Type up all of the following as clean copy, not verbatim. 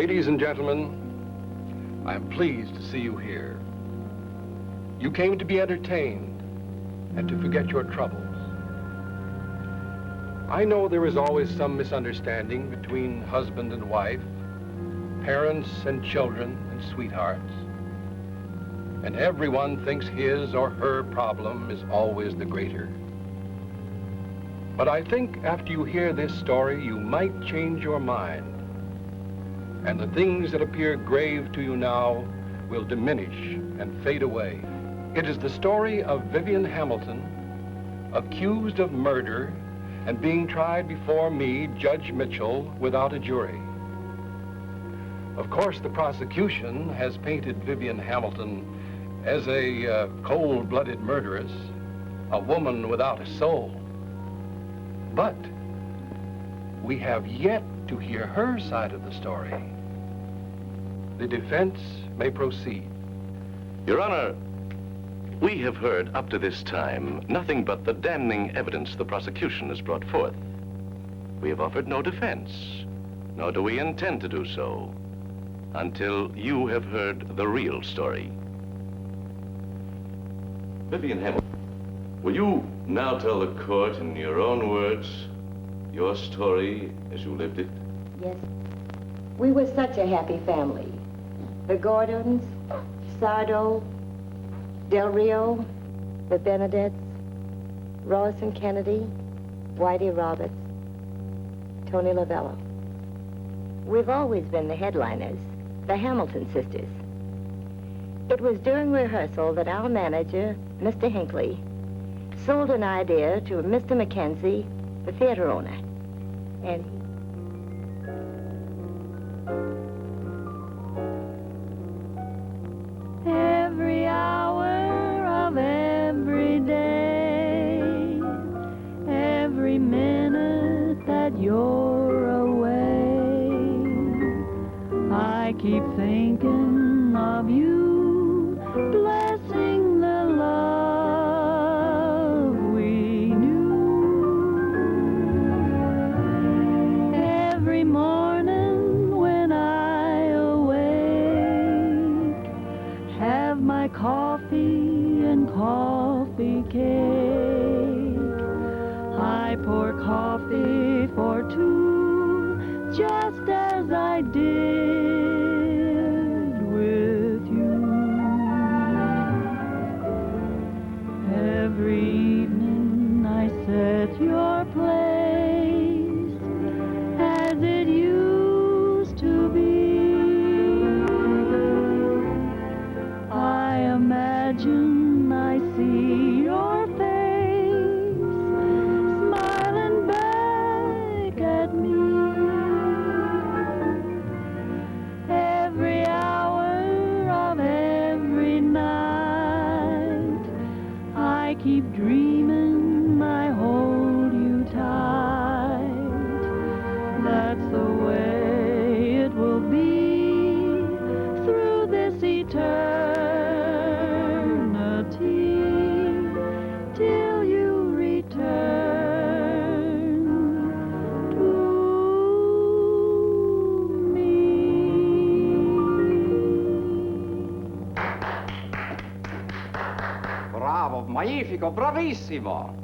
Ladies and gentlemen, I am pleased to see you here. You came to be entertained and to forget your troubles. I know there is always some misunderstanding between husband and wife, parents and children and sweethearts. And everyone thinks his or her problem is always the greater. But I think after you hear this story, you might change your mind. And the things that appear grave to you now will diminish and fade away. It is the story of Vivian Hamilton, accused of murder and being tried before me, Judge Mitchell, without a jury. Of course, the prosecution has painted Vivian Hamilton as a cold-blooded murderess, a woman without a soul. But we have yet to hear her side of the story. The defense may proceed. Your Honor, we have heard up to this time nothing but the damning evidence the prosecution has brought forth. We have offered no defense, nor do we intend to do so, until you have heard the real story. Vivian Hamilton, will you now tell the court in your own words your story as you lived it? Yes. We were such a happy family. The Gordons, Sardo, Del Rio, the Benedettes, Ross and Kennedy, Whitey Roberts, Tony Lavello. We've always been the headliners, the Hamilton sisters. It was during rehearsal that our manager, Mr. Hinckley, sold an idea to Mr. Mackenzie, the theater owner. And every hour of every day, every minute that you're away, I keep thinking of you, blessing the love we knew. Every morning when I awake, have my coffee and coffee cake. I pour coffee for two, just as I did with you. Every evening I set your place as it used to be. I imagine I see your face smiling back at me. Every hour of every night, I keep dreaming I hold you tight. That's the way it will be through this eternity, till you return to me. Bravo, magnifico, bravissimo.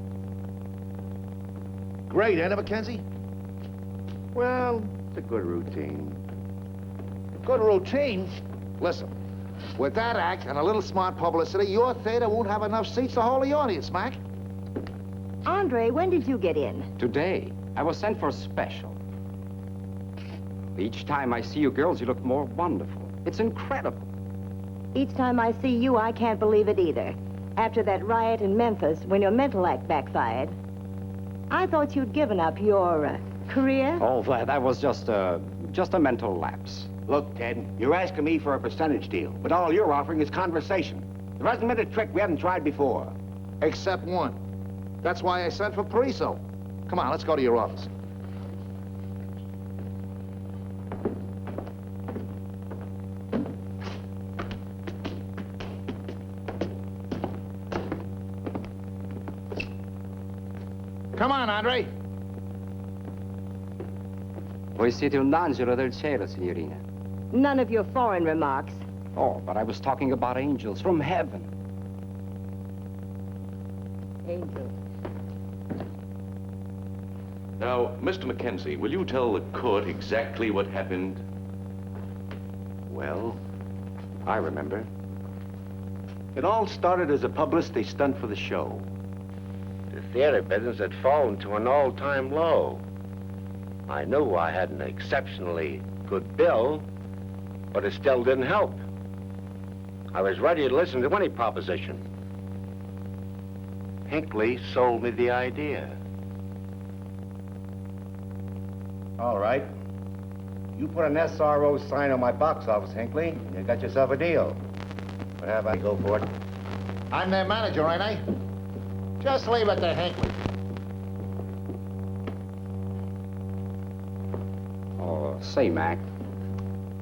Great, ain't it, Mackenzie? Well, it's a good routine. Good routine? Listen, with that act and a little smart publicity, your theater won't have enough seats to hold the audience, Mac. Andre, when did you get in? Today, I was sent for special. Each time I see you girls, you look more wonderful. It's incredible. Each time I see you, I can't believe it either. After that riot in Memphis, when your mental act backfired, I thought you'd given up your career. Oh, that was just a mental lapse. Look, Ted, you're asking me for a percentage deal, but all you're offering is conversation. There hasn't been a trick we haven't tried before. Except one. That's why I sent for Pariso. Come on, let's go to your office. Come on, Andre. Voi siete un angelo del cielo, signorina. None of your foreign remarks. Oh, but I was talking about angels from heaven. Angels. Now, Mr. Mackenzie, will you tell the court exactly what happened? Well, I remember. It all started as a publicity stunt for the show. The theater business had fallen to an all-time low. I knew I had an exceptionally good bill, but it still didn't help. I was ready to listen to any proposition. Hinckley sold me the idea. All right. You put an SRO sign on my box office, Hinckley, and you got yourself a deal. What have I go for it? I'm their manager, ain't I? Just leave it to Hinckley. Oh, say, Mac,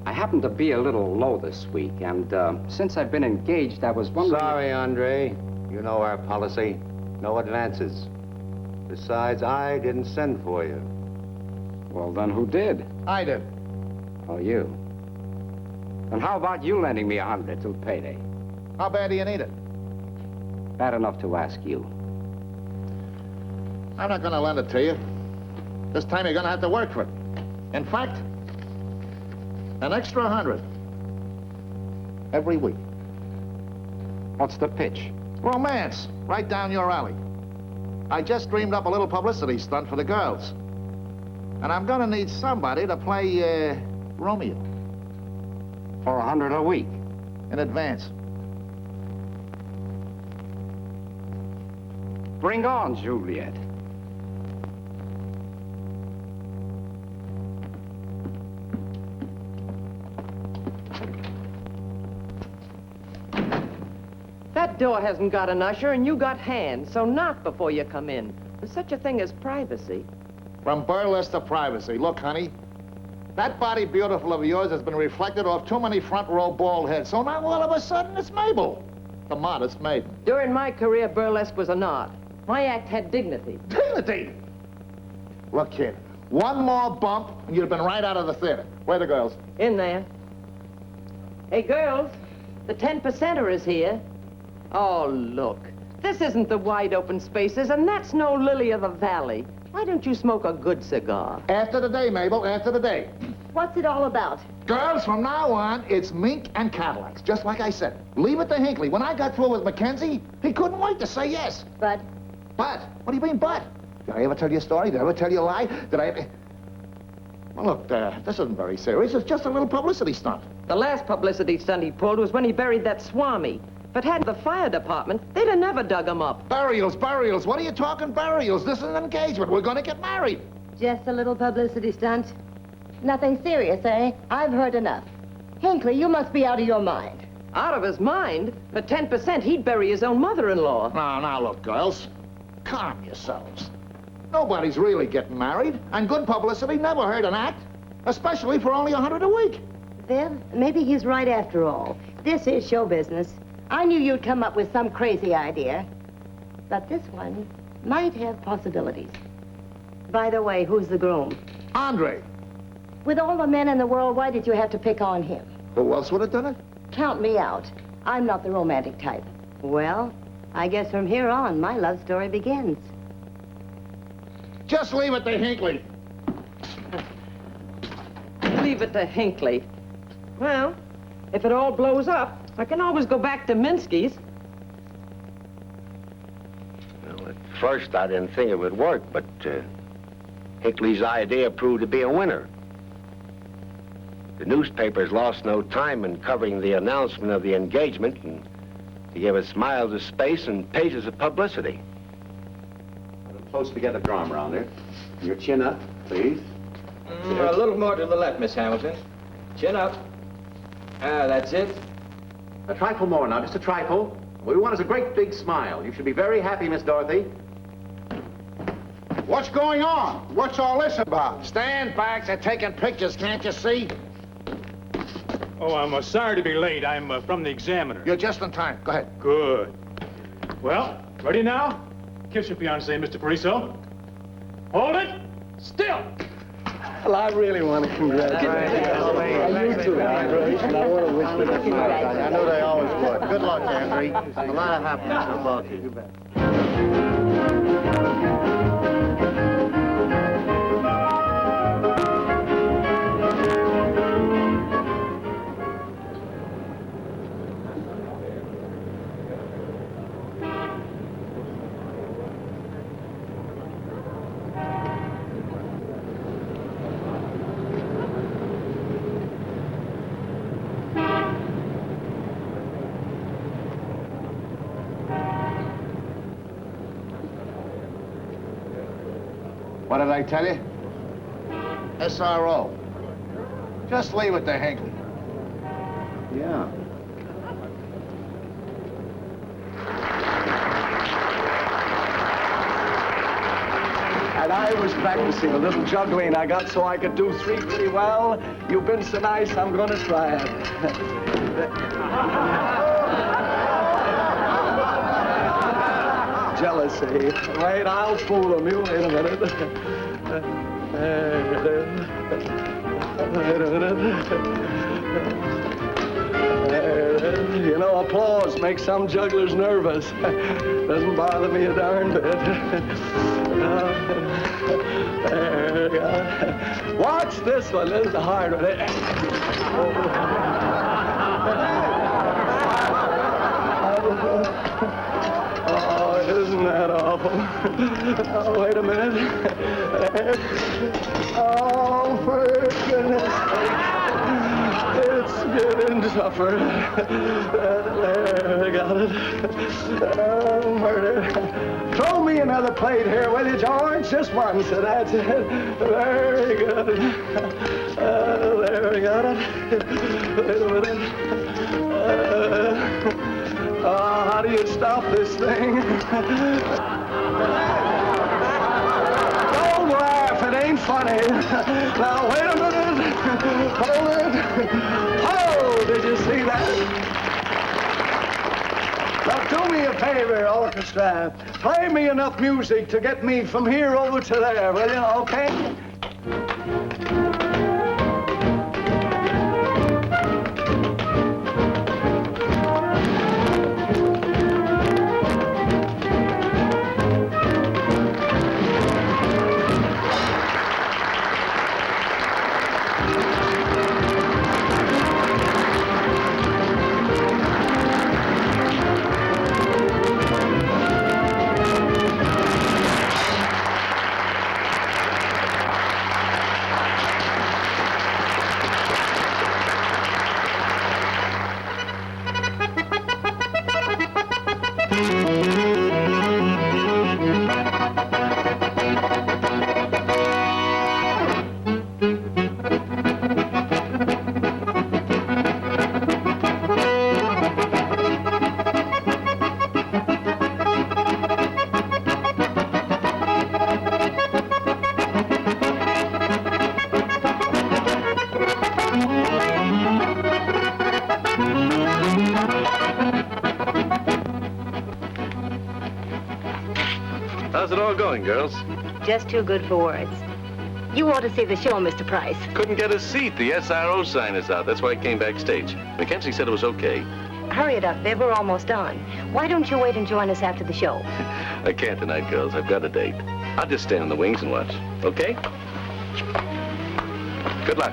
I happened to be a little low this week, and since I've been engaged, I was wondering... Sorry, Andre. You know our policy. No advances. Besides, I didn't send for you. Well, then who did? I did. Oh, you. And how about you lending me $100 till payday? How bad do you need it? Bad enough to ask you. I'm not gonna lend it to you. This time you're gonna have to work for it. In fact, an extra 100 every week. What's the pitch? Romance, right down your alley. I just dreamed up a little publicity stunt for the girls. And I'm gonna need somebody to play, Romeo. For $100 a week. In advance. Bring on, Juliet. That door hasn't got an usher, and you got hands, so knock before you come in. There's such a thing as privacy. From burlesque to privacy. Look, honey, that body beautiful of yours has been reflected off too many front row bald heads, so now all of a sudden it's Mabel, the modest maiden. During my career, burlesque was an art. My act had dignity. Dignity! Look, kid, one more bump and you'd have been right out of the theater. Where are the girls? In there. Hey, girls, the 10%er is here. Oh, look. This isn't the wide open spaces, and that's no lily of the valley. Why don't you smoke a good cigar? After the day, Mabel, after the day. What's it all about? Girls, from now on, it's mink and Cadillacs, just like I said. Leave it to Hinckley. When I got through with Mackenzie, he couldn't wait to say yes. But But? What do you mean, but? Did I ever tell you a story? Did I ever tell you a lie? Did I ever... Well, look, this isn't very serious. It's just a little publicity stunt. The last publicity stunt he pulled was when he buried that Swami. If it hadn't the fire department, they'd have never dug him up. Burials, burials. What are you talking burials? This is an engagement. We're going to get married. just a little publicity stunt. Nothing serious, eh? I've heard enough. Hinckley, you must be out of your mind. Out of his mind? For 10%, he'd bury his own mother-in-law. Now, look, girls. Calm yourselves. Nobody's really getting married, and good publicity never hurt an act, especially for only $100 a week. Viv, maybe he's right after all. This is show business. I knew you'd come up with some crazy idea. But this one might have possibilities. By the way, who's the groom? Andre. With all the men in the world, why did you have to pick on him? Who else would have done it? Count me out. I'm not the romantic type. Well, I guess from here on, my love story begins. Just leave it to Hinckley. Leave it to Hinckley. Well, if it all blows up, I can always go back to Minsky's. Well, at first I didn't think it would work, but Hinckley's idea proved to be a winner. The newspapers lost no time in covering the announcement of the engagement, and they gave us miles of space and pages of publicity. A close together arm around there. Your chin up, please. A little more to the left, Miss Hamilton. Chin up. That's it. A trifle more now, just a trifle. What we want is a great big smile. You should be very happy, Miss Dorothy. What's going on? What's all this about? Stand back. They're taking pictures, can't you see? Oh, I'm sorry to be late. I'm from the Examiner. You're just in time. Go ahead. Good. Well, ready now? Kiss your fiancé, Mr. Pariso. Hold it. Still. Well, I really want to congratulate you. You too, Andre. And I want to wish you the best. I know they always would. Good luck, Andre. A lot of happiness for both of you. What did I tell you? SRO. Just leave it to Hinkle. Yeah. And I was practicing a little juggling I got so I could do 3 pretty well. You've been so nice, I'm going to try it. Jealousy. Wait, I'll fool him. You wait a minute. Wait a minute. You know, applause makes some jugglers nervous. Doesn't bother me a darn bit. There you go. Watch this one. This is the hard one. Oh, isn't that awful? Oh, wait a minute. Oh, for goodness sake. It's getting tougher. There, I got it. Oh, murder. Throw me another plate here, will you, George? Just one, so that's it. Very good. There, we got it. Wait a minute. How do you stop this thing? Don't laugh, it ain't funny. Now, wait a minute. Hold it. Oh, did you see that? Now, do me a favor, orchestra. Play me enough music to get me from here over to there, will you? Okay? How's it all going, girls? Just too good for words. You ought to see the show, Mr. Price. Couldn't get a seat. The SRO sign is out. That's why I came backstage. Mackenzie said it was okay. Hurry it up, Viv. We're almost on. Why don't you wait and join us after the show? I can't tonight, girls. I've got a date. I'll just stand in the wings and watch. Okay? Good luck.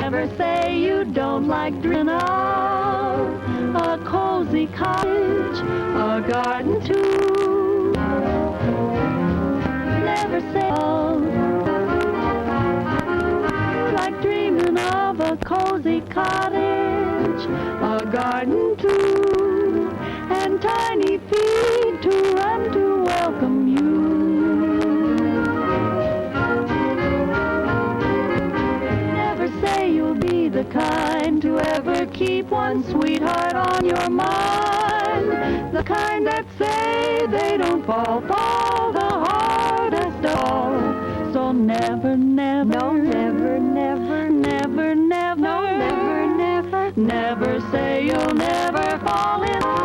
Never say you don't like dreaming of a cozy cottage, a garden too. Never say like dreaming of a cozy cottage, a garden too, and tiny feet to run to welcome you. The kind to ever keep one sweetheart on your mind. The kind that say they don't fall the hardest of all. So never, never, no, never, never, never, never, no, never, never, never say you'll never fall in love.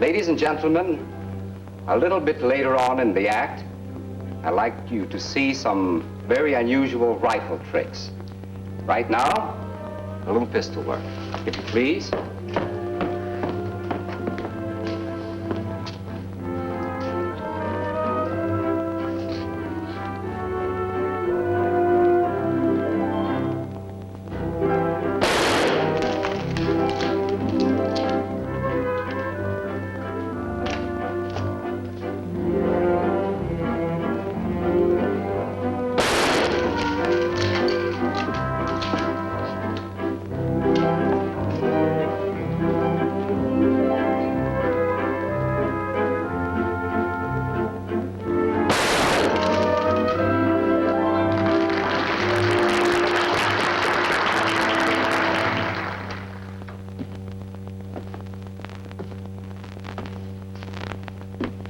Ladies and gentlemen, a little bit later on in the act, I'd like you to see some very unusual rifle tricks. Right now, a little pistol work, if you please.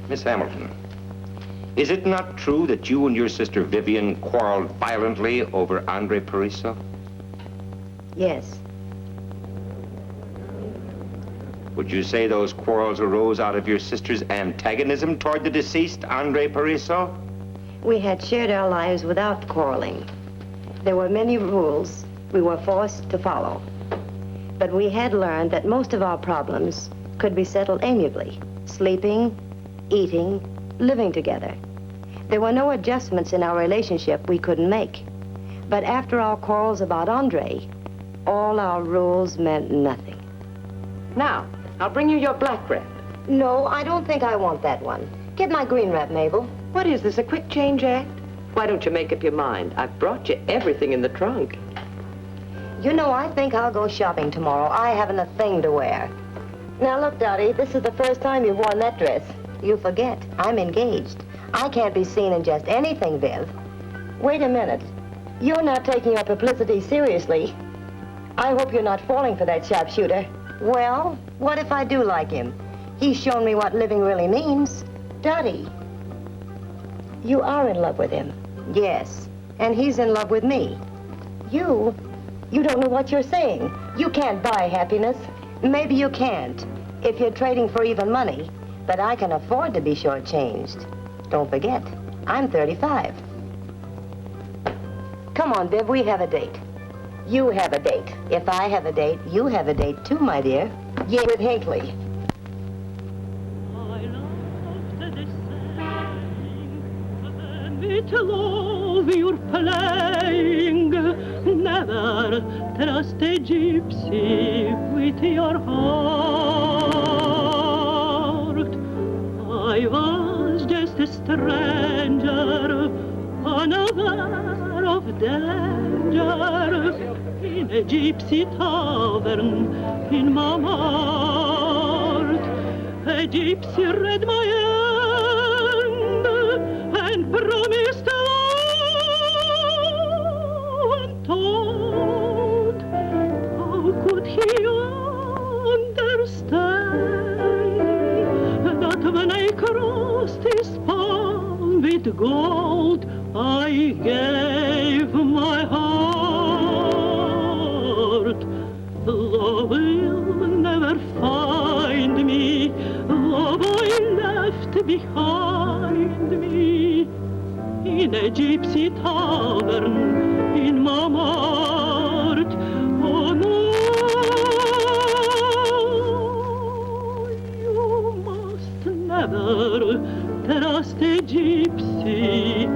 Miss Hamilton, is it not true that you and your sister Vivian quarreled violently over Andre Pariso? Yes. Would you say those quarrels arose out of your sister's antagonism toward the deceased Andre Pariso? We had shared our lives without quarreling. There were many rules we were forced to follow. But we had learned that most of our problems could be settled amiably. Sleeping, eating, living together. There were no adjustments in our relationship we couldn't make. But after our quarrels about Andre, all our rules meant nothing. Now, I'll bring you your black wrap. No, I don't think I want that one. Get my green wrap, Mabel. What is this, a quick change act? Why don't you make up your mind? I've brought you everything in the trunk. You know, I think I'll go shopping tomorrow. I haven't a thing to wear. Now, look, Dottie, this is the first time you've worn that dress. You forget, I'm engaged. I can't be seen in just anything, Viv. Wait a minute. You're not taking your publicity seriously. I hope you're not falling for that sharpshooter. Well, what if I do like him? He's shown me what living really means. Dottie, you are in love with him. Yes, and he's in love with me. You don't know what you're saying. You can't buy happiness. Maybe you can't, if you're trading for even money. But I can afford to be shortchanged. Don't forget, I'm 35. Come on, Viv, we have a date. You have a date. If I have a date, you have a date too, my dear. Yeah, with Hinckley. With love you're playing, never trust a gypsy with your heart. I was just a stranger, unaware of danger, in a gypsy tavern in my mind. the gypsy read my hand and promised love untold. How could he understand that when I crossed his palm with gold, I gave my heart? Love will never find me, love I left behind me in a gypsy tavern in Montmartre. Oh no, you must never trust a gypsy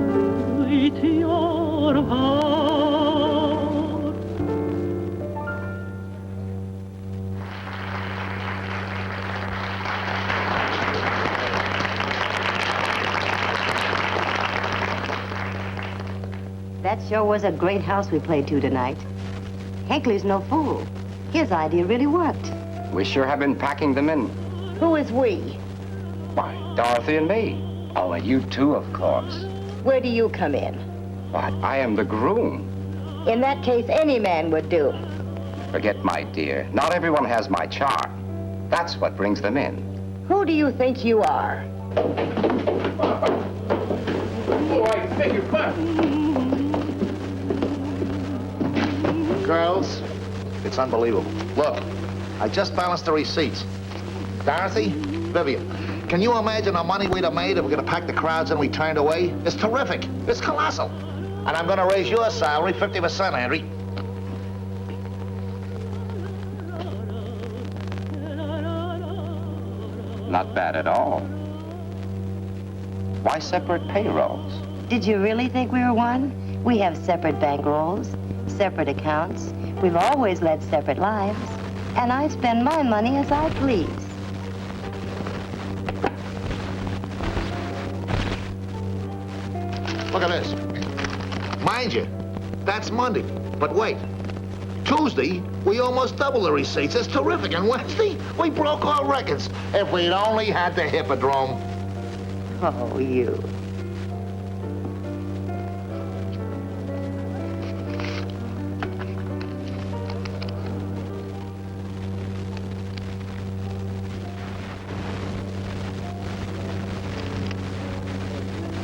with your heart. That sure was a great house we played to tonight. Hinckley's no fool. His idea really worked. We sure have been packing them in. Who is we? Why, Dorothy and me. Oh, and you too, of course. Where do you come in? But I am the groom. In that case, any man would do. Forget, my dear. Not everyone has my charm. That's what brings them in. Who do you think you are? Oh, I beg your pardon. Girls, it's unbelievable. Look, I just balanced the receipts. Dorothy, Vivian, can you imagine the money we'd have made if we could have packed the crowds and we turned away? It's terrific. It's colossal. And I'm going to raise your salary 50%, Henry. Not bad at all. Why separate payrolls? Did you really think we were one? We have separate bankrolls, separate accounts. We've always led separate lives. And I spend my money as I please. Look at this. Mind you, that's Monday. But wait. Tuesday, we almost doubled the receipts. It's terrific. And Wednesday, we broke all records. If we'd only had the Hippodrome. Oh, you.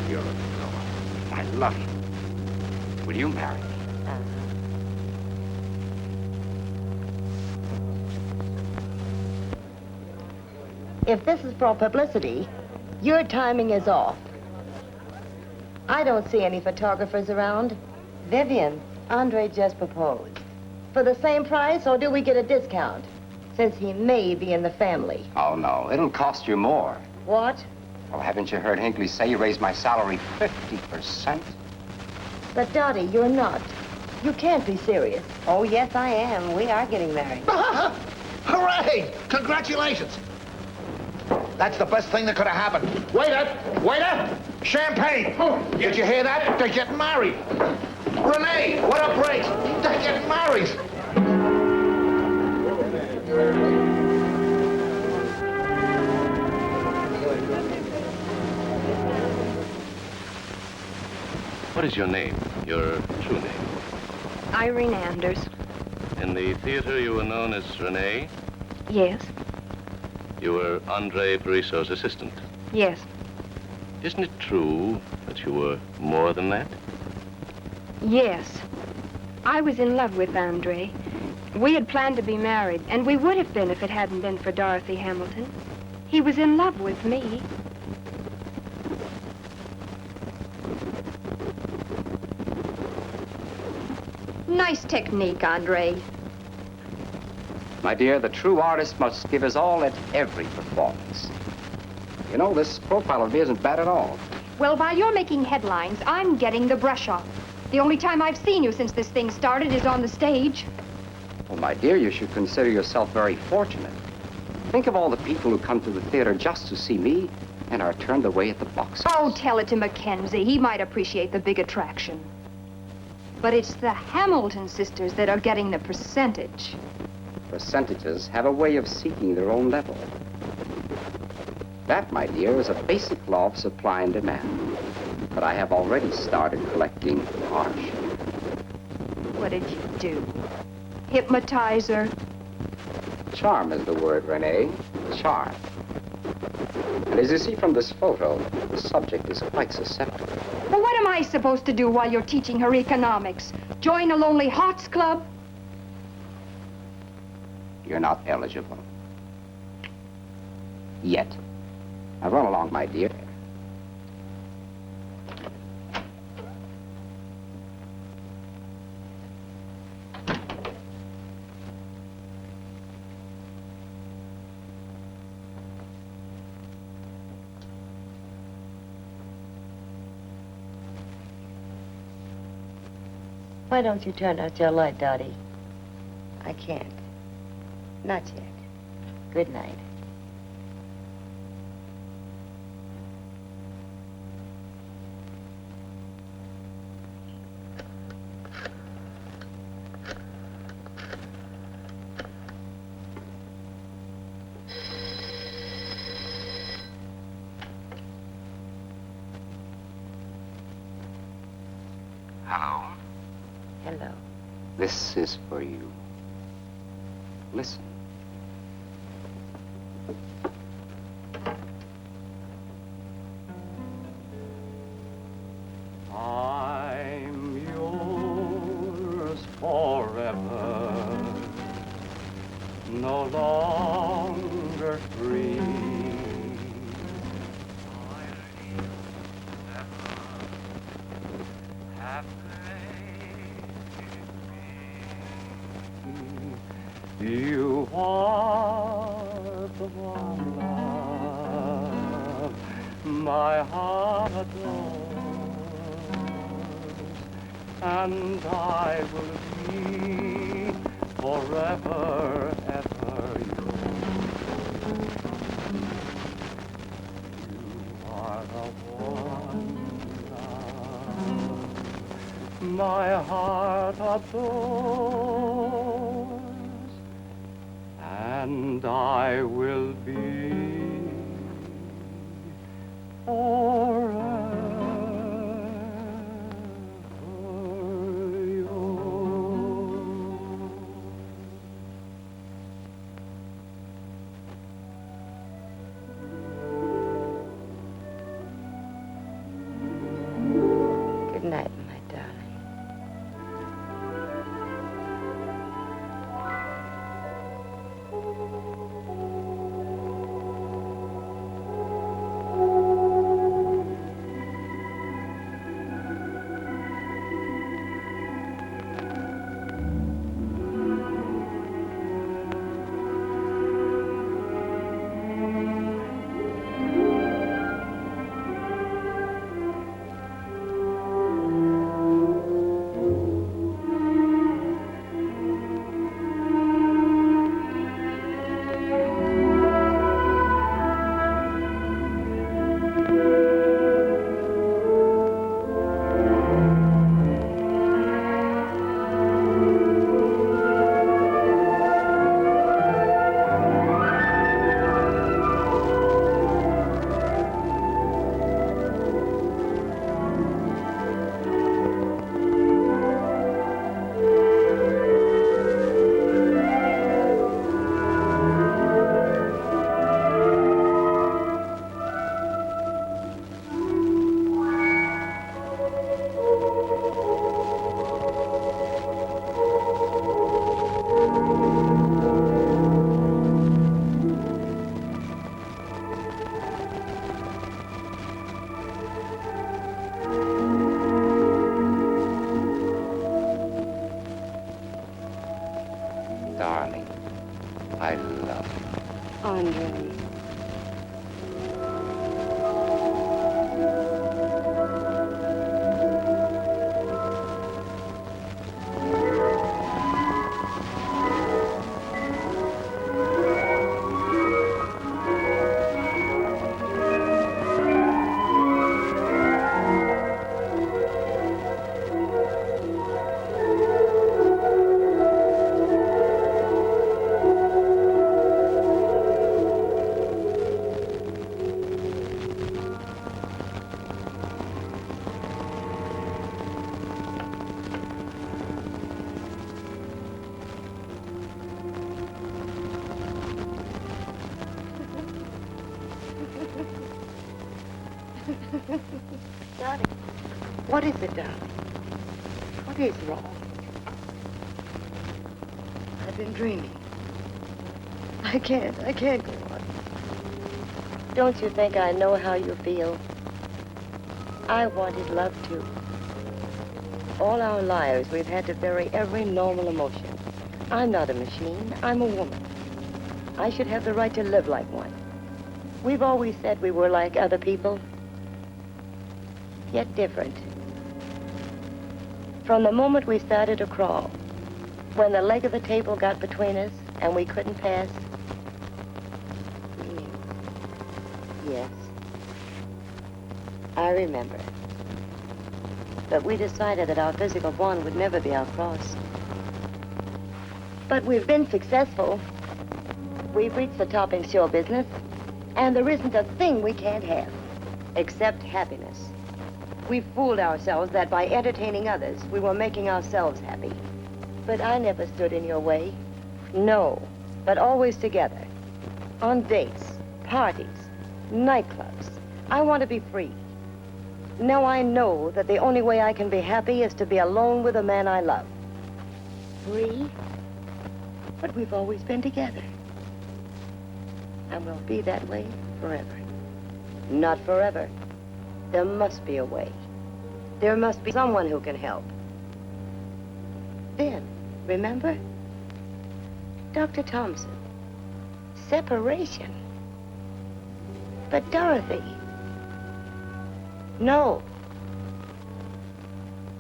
You're I love you. Will you marry me? If this is for publicity, your timing is off. I don't see any photographers around. Vivian, Andre just proposed. For the same price, or do we get a discount? Since he may be in the family. Oh, no. It'll cost you more. What? Well, haven't you heard Hinckley say he raised my salary 50%? But, Dottie, you're not. You can't be serious. Oh, yes, I am. We are getting married. Hooray! Congratulations! That's the best thing that could have happened. Waiter! Waiter! Champagne! Did you hear that? They're getting married. Renee, what a break! They're getting married. What is your name? Your true name? Irene Anders. In the theater, you were known as Renee? Yes. You were Andre Parisso's assistant? Yes. Isn't it true that you were more than that? Yes. I was in love with Andre. We had planned to be married, and we would have been if it hadn't been for Dorothy Hamilton. He was in love with me. Nice technique, Andre. My dear, the true artist must give his all at every performance. You know, this profile of me isn't bad at all. Well, while you're making headlines, I'm getting the brush off. The only time I've seen you since this thing started is on the stage. Well, my dear, you should consider yourself very fortunate. Think of all the people who come to the theater just to see me and are turned away at the box office. Oh, tell it to Mackenzie. He might appreciate the big attraction. But it's the Hamilton sisters that are getting the percentage. Percentages have a way of seeking their own level. That, my dear, is a basic law of supply and demand. But I have already started collecting harsh. What did you do? Hypnotize her? Charm is the word, Renee. Charm. And as you see from this photo, the subject is quite susceptible. Well, what am I supposed to do while you're teaching her economics? Join a Lonely Hearts Club? You're not eligible. Yet. Now run along, my dear. Why don't you turn out your light, Dottie? I can't. Not yet. Good night. Hello. Hello. This is for you. Listen. I'm yours forever, no longer free. You are the one love my heart adores, and I will be forever, ever yours. You are the one love my heart adores, and I will be forever yours. Good night, my darling. Darling, I love you. Andre. Darling, what is it, darling? What is wrong? I've been dreaming. I can't go on. Don't you think I know how you feel? I wanted love, too. All our lives, we've had to bury every normal emotion. I'm not a machine. I'm a woman. I should have the right to live like one. We've always said we were like other people, yet different. From the moment we started to crawl, when the leg of the table got between us and we couldn't pass, we knew. Yes, I remember. But we decided that our physical bond would never be our cross. But we've been successful. We've reached the top in show business, and there isn't a thing we can't have, except happiness. We fooled ourselves that by entertaining others, we were making ourselves happy. But I never stood in your way. No, but always together. On dates, parties, nightclubs. I want to be free. Now I know that the only way I can be happy is to be alone with the man I love. Free? But we've always been together. And we'll be that way forever. Not forever. There must be a way. There must be someone who can help. Then, remember? Dr. Thompson. Separation. But Dorothy. No.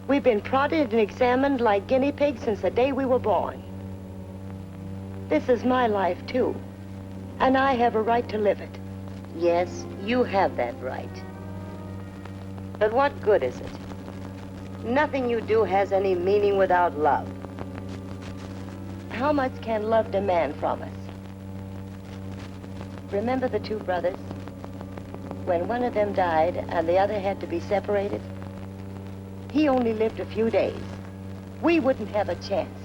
We've been prodded and examined like guinea pigs since the day we were born. This is my life, too. And I have a right to live it. Yes, you have that right. But what good is it? Nothing you do has any meaning without love. How much can love demand from us? Remember the two brothers? When one of them died and the other had to be separated? He only lived a few days. We wouldn't have a chance.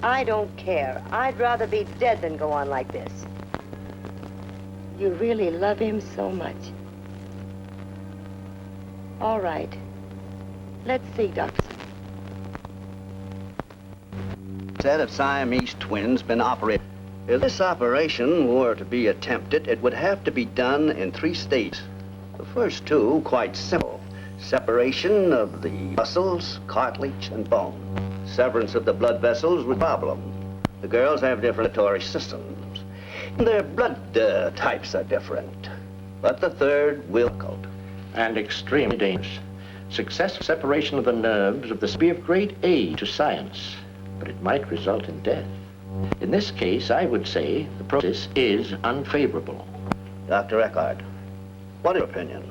I don't care. I'd rather be dead than go on like this. You really love him so much. All right. Let's see, Doctor. Set of Siamese twins been operated. If this operation were to be attempted, it would have to be done in 3 stages. The first 2, quite simple. Separation of the muscles, cartilage, and bone. Severance of the blood vessels with problem. The girls have different respiratory systems. Their blood types are different. But the third will difficult. And extremely dangerous. Successful separation of the nerves of this be of great aid to science, but it might result in death. In this case, I would say the process is unfavorable. Dr. Eckhart, what is your opinion?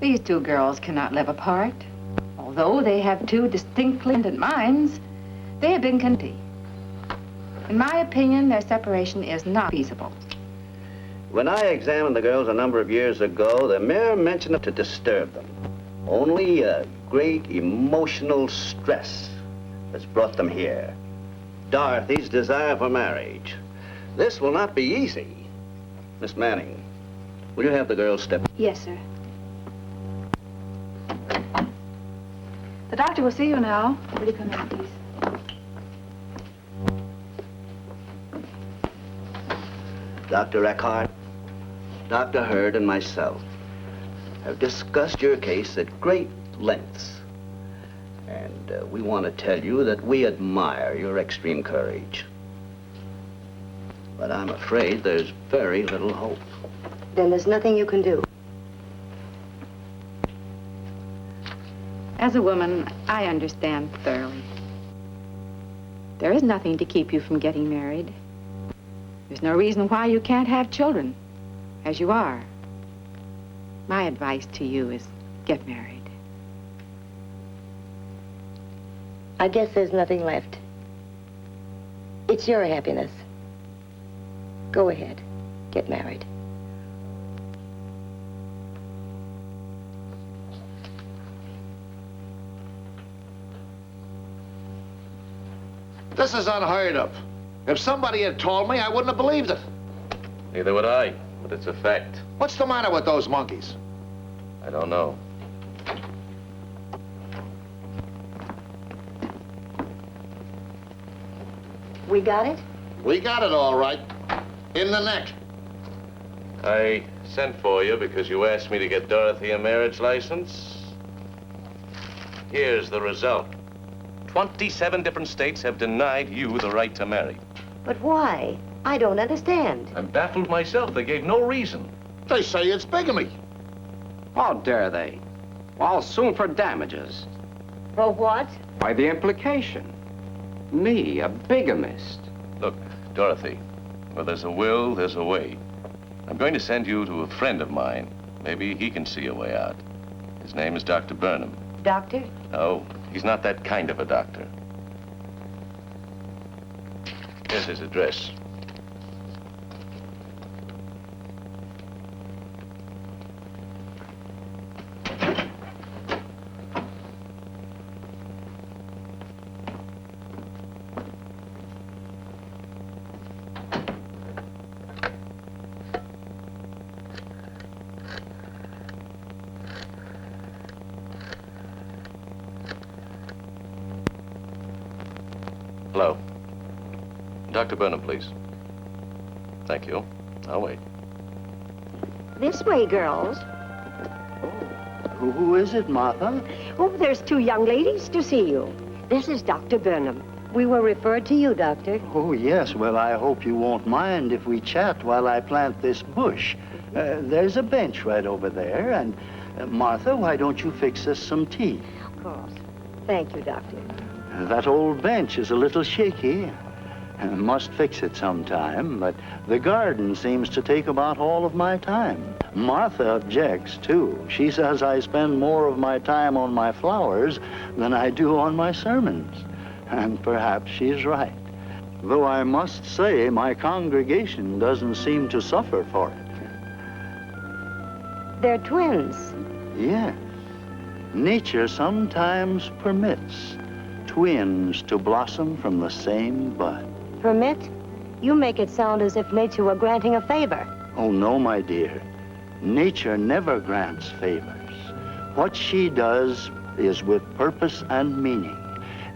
These 2 girls cannot live apart. Although they have 2 distinctly independent minds, they have been content. In my opinion, their separation is not feasible. When I examined the girls a number of years ago, the mere mention of to disturb them. Only a great emotional stress has brought them here. Dorothy's desire for marriage. This will not be easy. Miss Manning, will you have the girls step? Yes, sir. The doctor will see you now. Will you come in, please? Dr. Eckhart, Dr. Hurd, and myself have discussed your case at great lengths. And we want to tell you that we admire your extreme courage. But I'm afraid there's very little hope. Then there's nothing you can do. As a woman, I understand thoroughly. There is nothing to keep you from getting married. There's no reason why you can't have children, as you are. My advice to you is get married. I guess there's nothing left. It's your happiness. Go ahead. Get married. This is unheard of. If somebody had told me, I wouldn't have believed it. Neither would I, but it's a fact. What's the matter with those monkeys? I don't know. We got it? We got it all right. In the neck. I sent for you because you asked me to get Dorothy a marriage license. Here's the result. 27 different states have denied you the right to marry. But why? I don't understand. I'm baffled myself. They gave no reason. They say it's bigamy. How dare they? I'll sue for damages. For what? By the implication. Me, a bigamist. Look, Dorothy, where there's a will, there's a way. I'm going to send you to a friend of mine. Maybe he can see a way out. His name is Dr. Burnham. Doctor? No, he's not that kind of a doctor. Here's his address. Hello. Dr. Burnham, please. Thank you. I'll wait. This way, girls. Who is it, Martha? Oh, there's two young ladies to see you. This is Dr. Burnham. We were referred to you, Doctor. Oh, yes. Well, I hope you won't mind if we chat while I plant this bush. There's a bench right over there, and Martha, why don't you fix us some tea? Of course. Thank you, Doctor. That old bench is a little shaky. Must fix it sometime, but the garden seems to take about all of my time. Martha objects, too. She says I spend more of my time on my flowers than I do on my sermons. And perhaps she's right. Though I must say my congregation doesn't seem to suffer for it. They're twins. Yes. Nature sometimes permits twins to blossom from the same bud. Permit? You make it sound as if nature were granting a favor. Oh, no, my dear. Nature never grants favors. What she does is with purpose and meaning.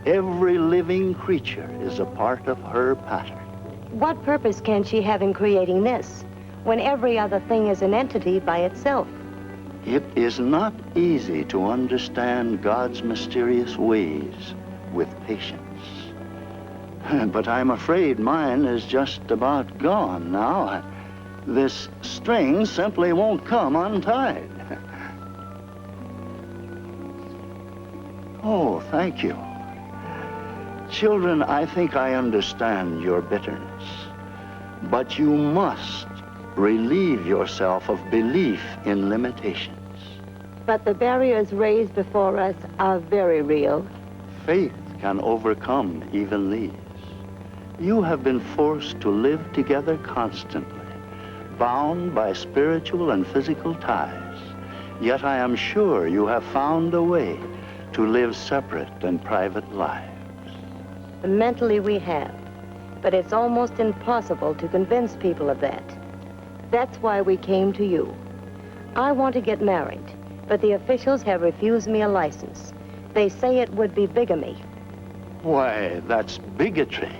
Every living creature is a part of her pattern. What purpose can she have in creating this, when every other thing is an entity by itself? It is not easy to understand God's mysterious ways with patience. But I'm afraid mine is just about gone now. This string simply won't come untied. Oh, thank you. Children, I think I understand your bitterness. But you must relieve yourself of belief in limitations. But the barriers raised before us are very real. Faith can overcome even these. You have been forced to live together constantly, bound by spiritual and physical ties. Yet I am sure you have found a way to live separate and private lives. Mentally we have, but it's almost impossible to convince people of that. That's why we came to you. I want to get married, but the officials have refused me a license. They say it would be bigamy. Why, that's bigotry.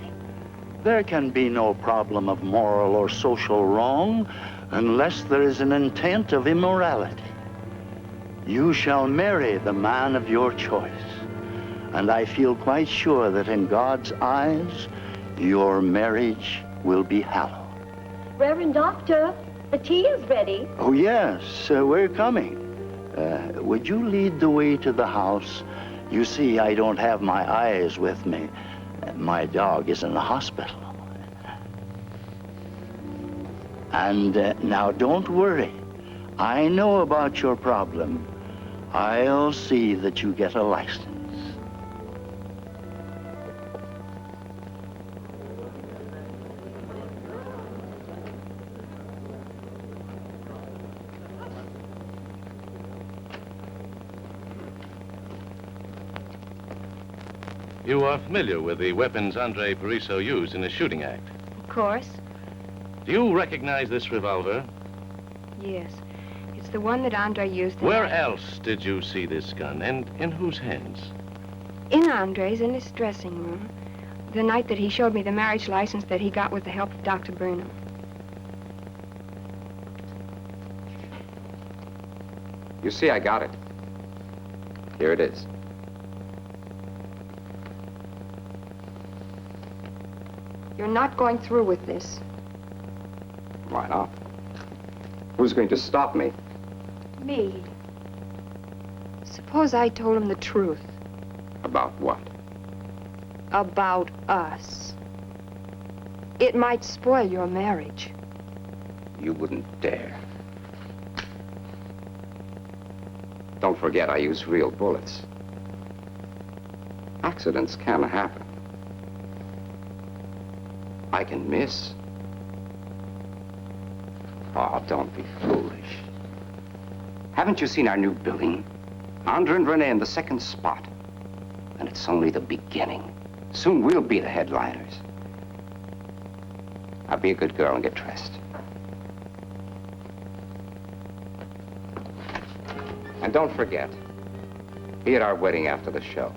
There can be no problem of moral or social wrong unless there is an intent of immorality. You shall marry the man of your choice, and I feel quite sure that in God's eyes, your marriage will be hallowed. Reverend Doctor, the tea is ready. Oh, yes, we're coming. Would you lead the way to the house? You see, I don't have my eyes with me. My dog is in the hospital. And now, don't worry. I know about your problem. I'll see that you get a license. You are familiar with the weapons Andre Pariso used in his shooting act. Of course. Do you recognize this revolver? Yes. It's It's the one that Andre used. Where else did you see this gun, and in whose hands? In Andre's, in his dressing room. The night that he showed me the marriage license that he got with the help of Dr. Burnham. You see, I got it. Here it is. You're not going through with this. Why not? Who's going to stop me? Me. Suppose I told him the truth. About what? About us. It might spoil your marriage. You wouldn't dare. Don't forget, I use real bullets. Accidents can happen. I can miss. Oh, don't be foolish. Haven't you seen our new building? Andre and Renee in the second spot. And it's only the beginning. Soon we'll be the headliners. Now be a good girl and get dressed. And don't forget, be at our wedding after the show.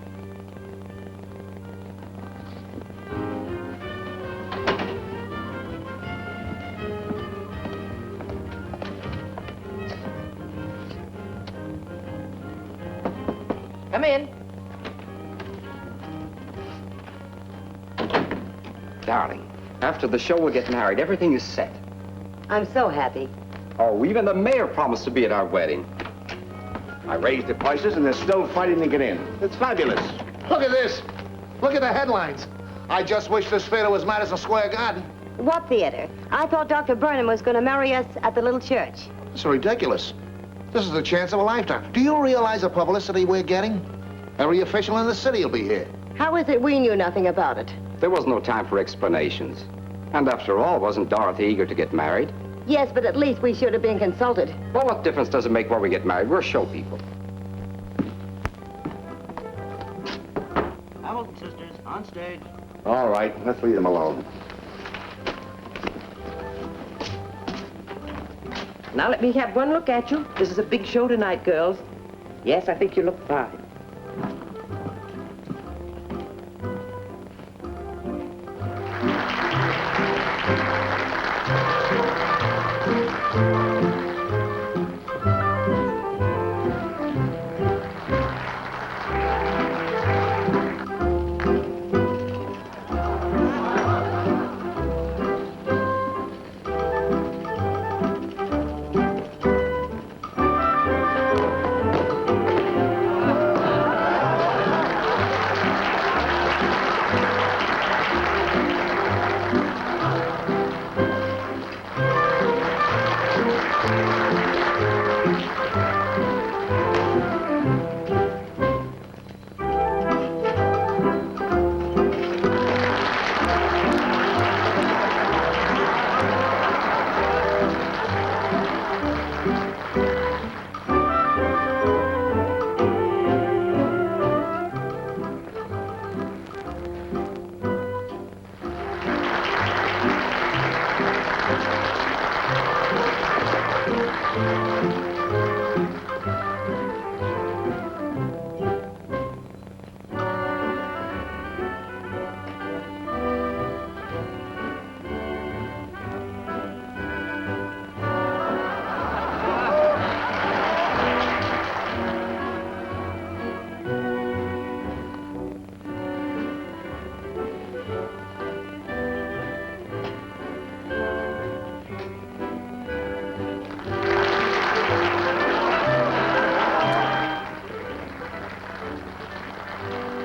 Come in. Darling, after the show we'll get married. Everything is set. I'm so happy. Oh, even the mayor promised to be at our wedding. I raised the prices and they're still fighting to get in. It's fabulous. Look at this. Look at the headlines. I just wish this theater was Madison Square Garden. What theater? I thought Dr. Burnham was going to marry us at the little church. It's ridiculous. This is the chance of a lifetime. Do you realize the publicity we're getting? Every official in the city will be here. How is it we knew nothing about it? There was no time for explanations. And after all, wasn't Dorothy eager to get married? Yes, but at least we should have been consulted. Well, what difference does it make where we get married? We're show people. Hamilton sisters, on stage. All right, let's leave them alone. Now let me have one look at you. This is a big show tonight, girls. Yes, I think you look fine.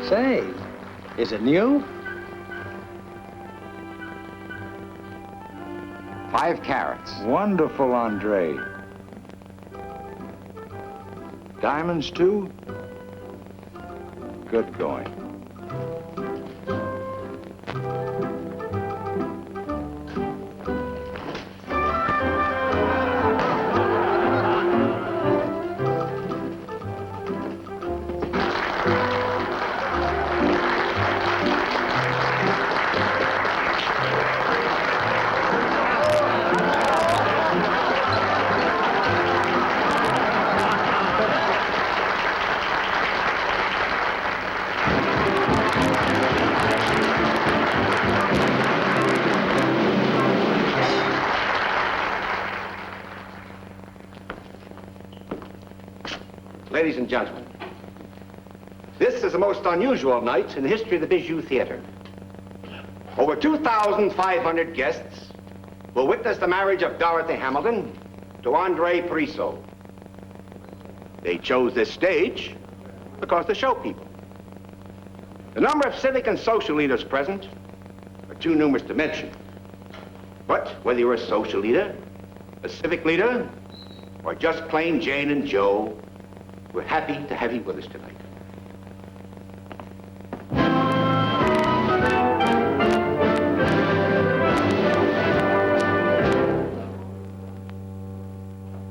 Say, is it new? 5 carats. Wonderful, Andre. Diamonds, too? Good going. Ladies and gentlemen, this is the most unusual night in the history of the Bijou Theater. Over 2,500 guests will witness the marriage of Dorothy Hamilton to Andre Pariso. They chose this stage because they're show people. The number of civic and social leaders present are too numerous to mention. But whether you're a social leader, a civic leader, or just plain Jane and Joe, we're happy to have you with us tonight.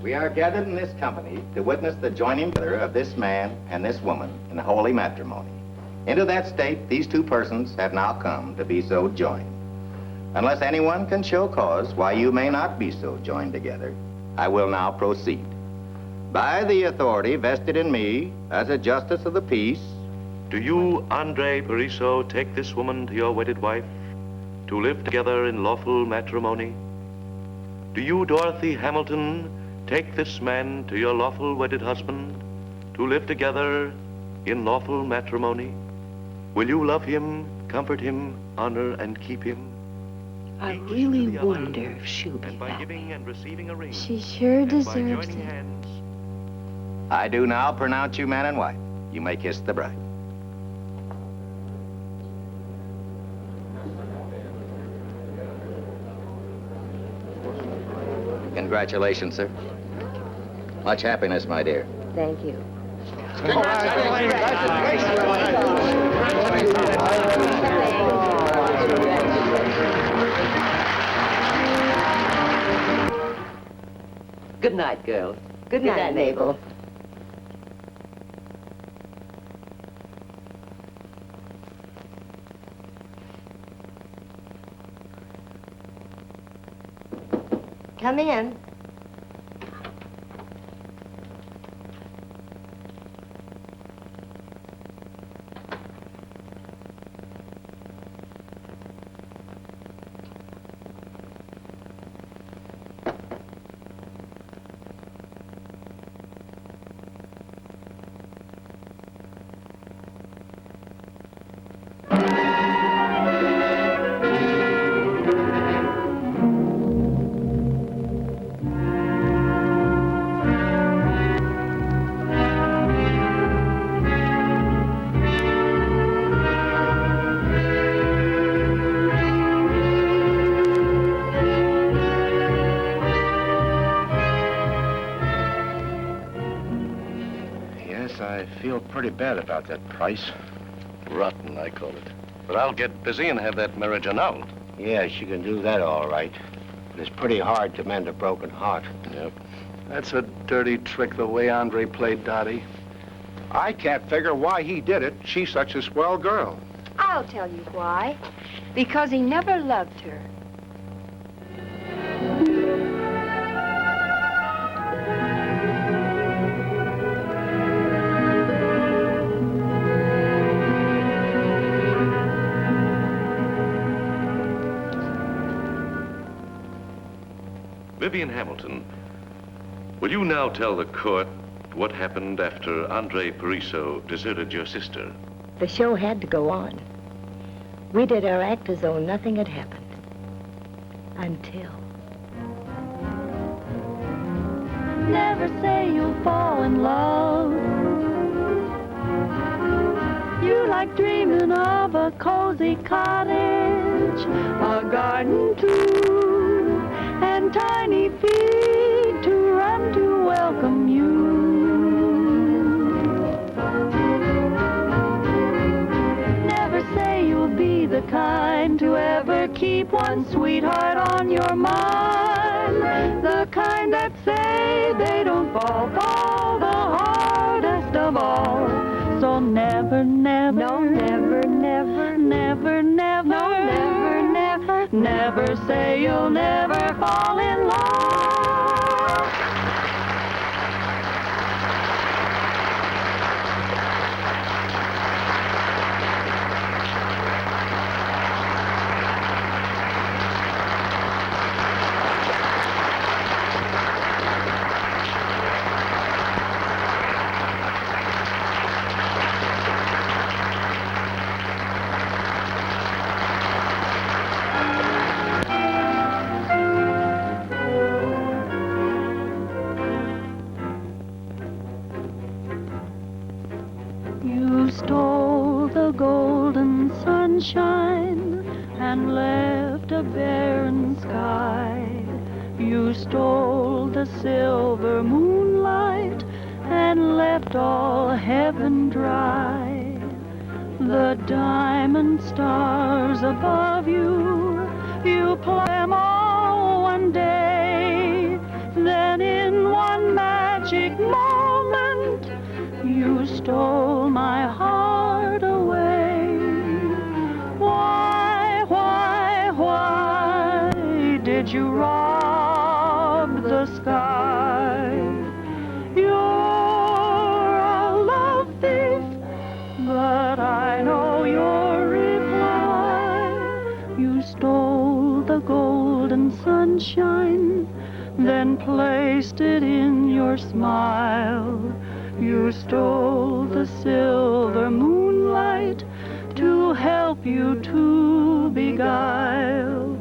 We are gathered in this company to witness the joining together of this man and this woman in holy matrimony. Into that state, these two persons have now come to be so joined. Unless anyone can show cause why you may not be so joined together, I will now proceed. By the authority vested in me as a justice of the peace. Do you, Andre Pariso, take this woman to your wedded wife, to live together in lawful matrimony? Do you, Dorothy Hamilton, take this man to your lawful wedded husband, to live together in lawful matrimony? Will you love him, comfort him, honor and keep him? I really wonder if she'll be by giving and receiving a ring, She sure and by deserves joining it. hands, I do now pronounce you man and wife. You may kiss the bride. Congratulations, sir. Much happiness, my dear. Thank you. Good night, girls. Good night, Mabel. Come in. I feel pretty bad about that price. rotten, I call it. But I'll get busy and have that marriage annulled. Yeah, she can do that all right. But it's pretty hard to mend a broken heart. Yep. That's a dirty trick, the way Andre played Dottie. I can't figure why he did it. She's such a swell girl. I'll tell you why. Because he never loved her. Vivian Hamilton, will you now tell the court what happened after Andre Pariso deserted your sister? The show had to go on. We did our act as though nothing had happened. Until... Never say you'll fall in love. You like dreaming of a cozy cottage, a garden too, and tiny feet to run to welcome you. Never say you'll be the kind to ever keep one sweetheart on your mind, the kind that say they don't fall the hardest of all. So never, never, no, never, never, never, never, no, never, never, never say you'll never fall in love. stole the golden sunshine and left a barren sky. You stole the silver moonlight and left all heaven dry. The diamond stars above you, you play them all one day. Then in one magic moment, you stole my heart away. Why did you rob the sky? You're a love thief, but I know your reply. You stole the golden sunshine, then placed it in your smile. You stole the silver moonlight to help you to beguile.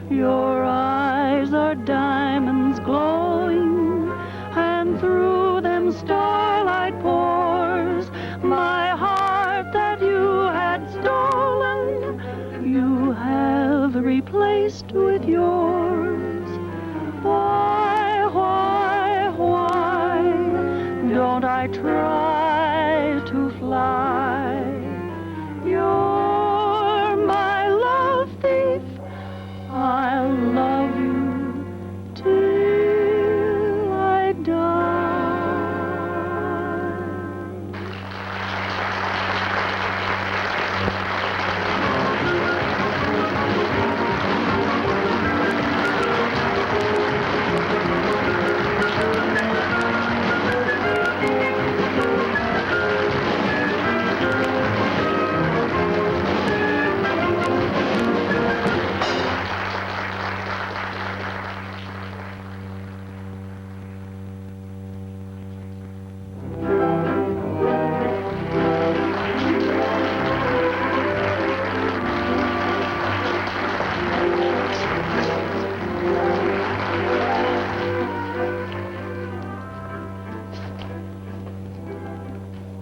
Your eyes are diamonds glowing, and through them starlight pours. My heart that you had stolen, you have replaced with yours. Why don't I try to fly? You're my love thief. I'll love you till I die.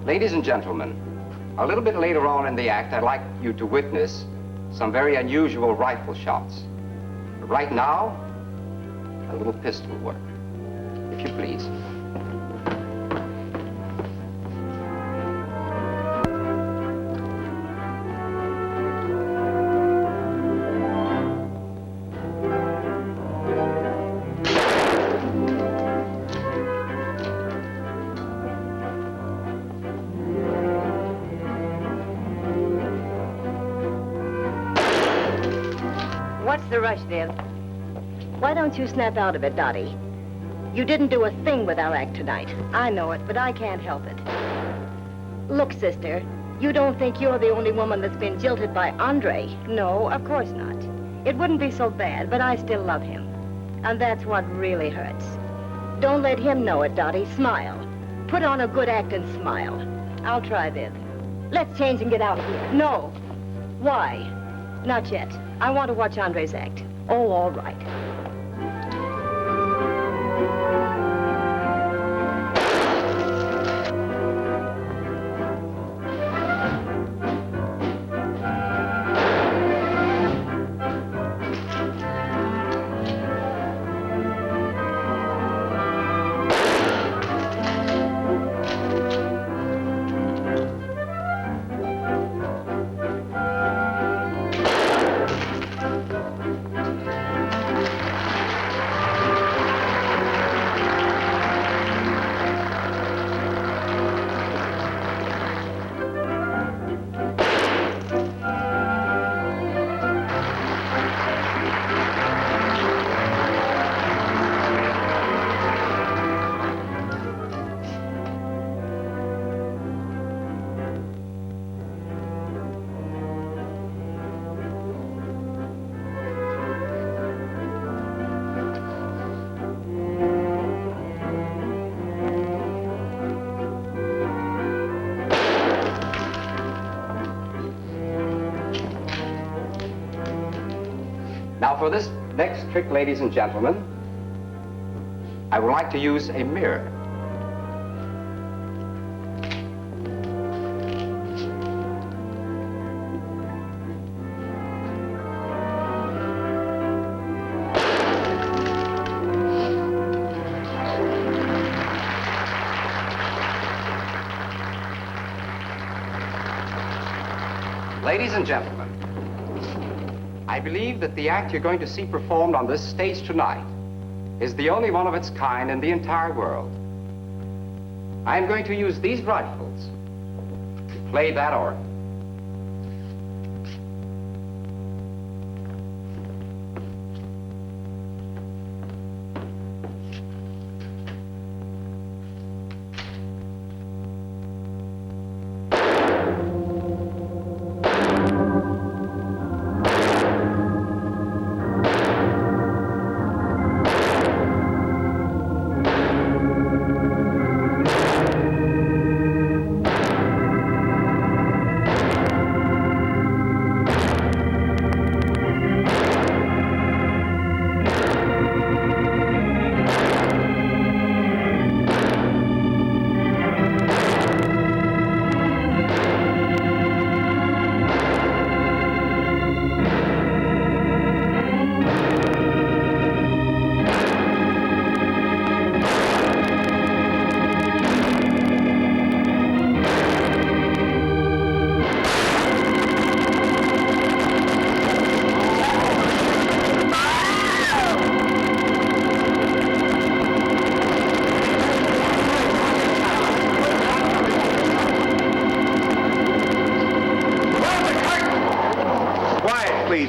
Ladies and gentlemen, a little bit later on in the act, I'd like you to witness some very unusual rifle shots. But right now, a little pistol work, if you please. What's the rush, Viv? Why don't you snap out of it, Dottie? You didn't do a thing with our act tonight. I know it, but I can't help it. Look, sister, you don't think you're the only woman that's been jilted by Andre? No, of course not. It wouldn't be so bad, but I still love him. And that's what really hurts. Don't let him know it, Dottie. Smile. Put on a good act and smile. I'll try, Viv. Let's change and get out of here. No. Why? Not yet. I want to watch Andre's act. Oh, all right. Now for this next trick, ladies and gentlemen, I would like to use a mirror. Ladies and gentlemen, I believe that the act you're going to see performed on this stage tonight is the only one of its kind in the entire world. I'm going to use these rifles to play that organ.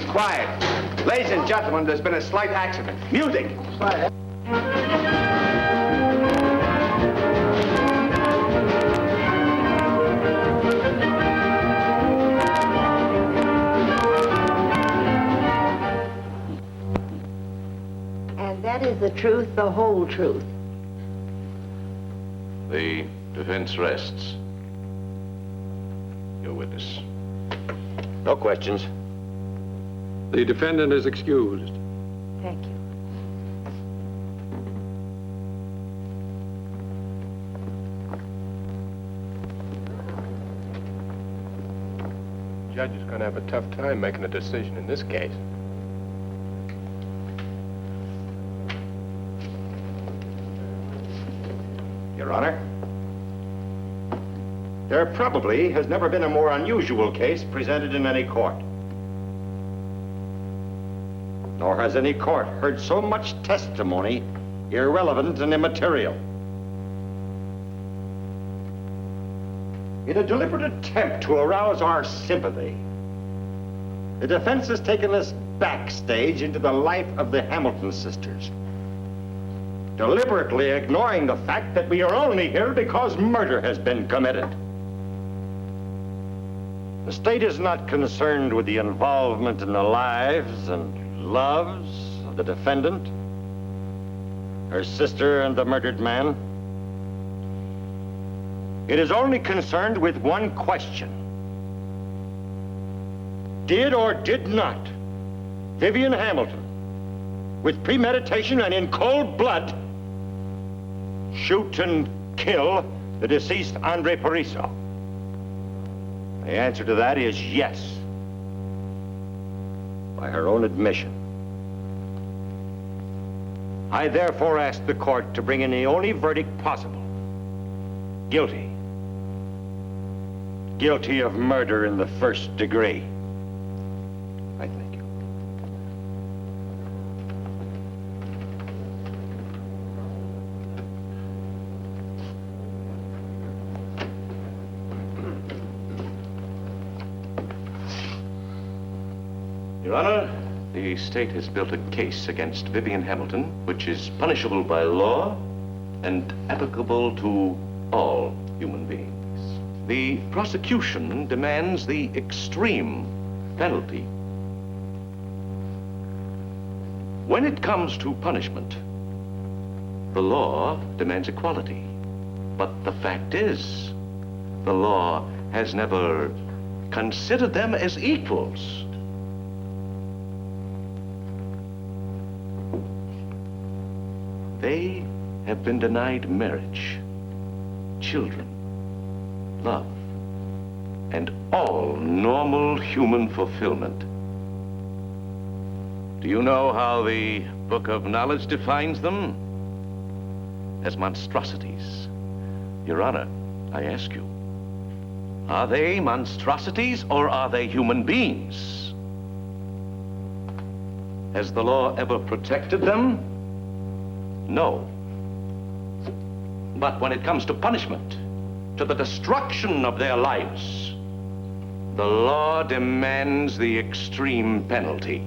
Quiet. Ladies and gentlemen, there's been a slight accident. Music. And that is the truth, the whole truth. The defense rests. Your witness. No questions. The defendant is excused. Thank you. The judge is going to have a tough time making a decision in this case. Your Honor, there probably has never been a more unusual case presented in any court. Nor has any court heard so much testimony, irrelevant and immaterial. In a deliberate attempt to arouse our sympathy, the defense has taken us backstage into the life of the Hamilton sisters, deliberately ignoring the fact that we are only here because murder has been committed. The state is not concerned with the involvement in the lives and loves of the defendant, her sister, and the murdered man. It is only concerned with one question. Did or did not Vivian Hamilton, with premeditation and in cold blood, shoot and kill the deceased Andre Pariso? The answer to that is yes, by her own admission. I therefore ask the court to bring in the only verdict possible. Guilty. Guilty of murder in the first degree. I thank you. Your Honor, the state has built a case against Vivian Hamilton, which is punishable by law and applicable to all human beings. The prosecution demands the extreme penalty. When it comes to punishment, the law demands equality. But the fact is, the law has never considered them as equals. They have been denied marriage, children, love, and all normal human fulfillment. Do you know how the Book of Knowledge defines them? As monstrosities. Your Honor, I ask you, Are they monstrosities or are they human beings? Has the law ever protected them? No. But when it comes to punishment, to the destruction of their lives, the law demands the extreme penalty.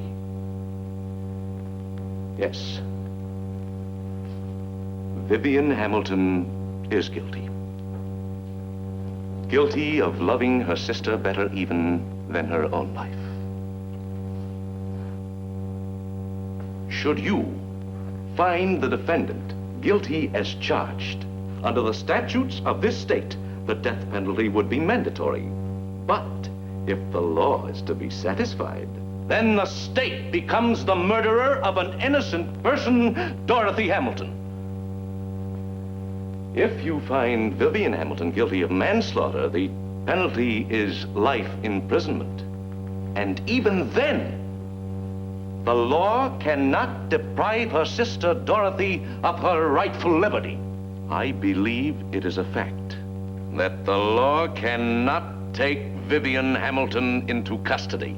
Yes. Vivian Hamilton is guilty. Guilty of loving her sister better even than her own life. Should you find the defendant guilty as charged, under the statutes of this state, the death penalty would be mandatory. But if the law is to be satisfied, then the state becomes the murderer of an innocent person, Dorothy Hamilton. If you find Vivian Hamilton guilty of manslaughter, the penalty is life imprisonment. And even then, the law cannot deprive her sister Dorothy of her rightful liberty. I believe it is a fact that the law cannot take Vivian Hamilton into custody.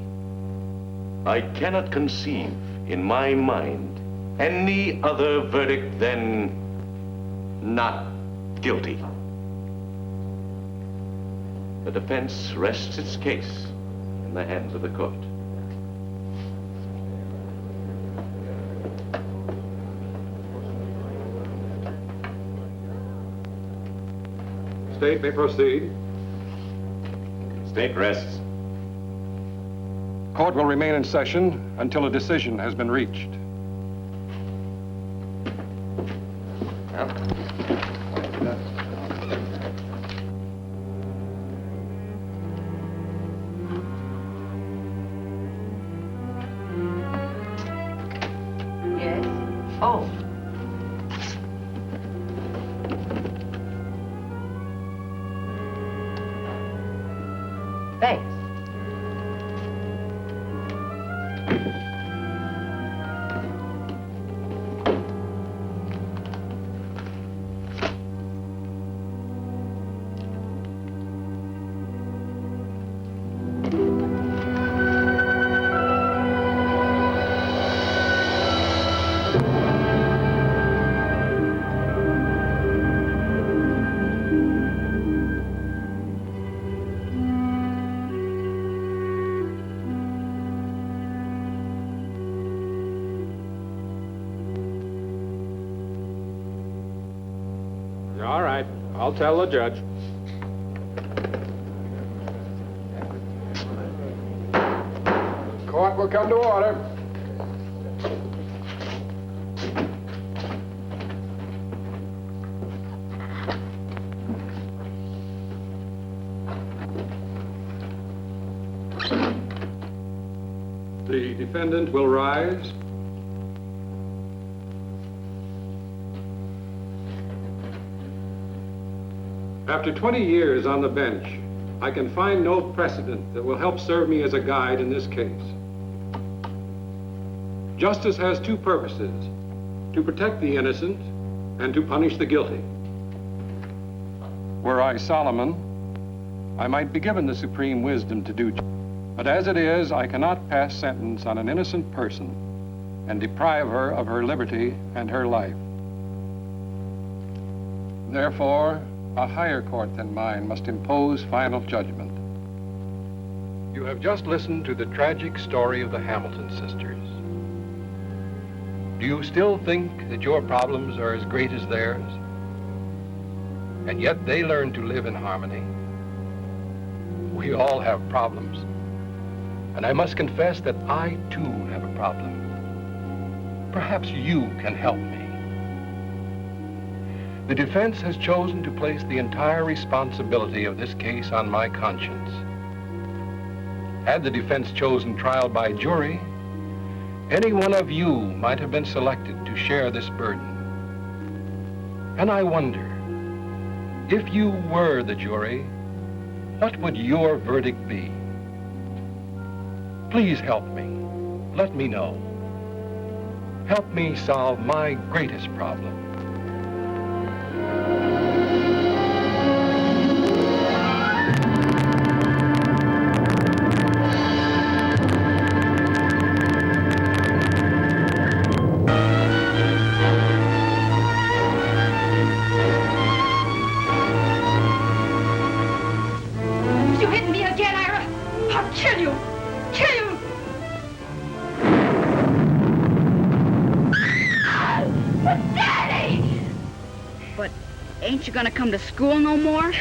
I cannot conceive in my mind any other verdict than not guilty. The defense rests its case in the hands of the court. State may proceed. State rests. Court will remain in session until a decision has been reached. Yes? Oh. Thanks. All right, I'll tell the judge. Court will come to order. The defendant will rise. After 20 years on the bench, I can find no precedent that will help serve me as a guide in this case. Justice has two purposes: to protect the innocent and to punish the guilty. Were I Solomon, I might be given the supreme wisdom to do, but as it is, I cannot pass sentence on an innocent person and deprive her of her liberty and her life. Therefore, a higher court than mine must impose final judgment. You have just listened to the tragic story of the Hamilton sisters. Do you still think that your problems are as great as theirs? And yet they learned to live in harmony. We all have problems. And I must confess that I, too, have a problem. Perhaps you can help me. The defense has chosen to place the entire responsibility of this case on my conscience. Had the defense chosen trial by jury, any one of you might have been selected to share this burden. And I wonder, if you were the jury, what would your verdict be? Please help me. Let me know. Help me solve my greatest problem. you gonna come to school no more?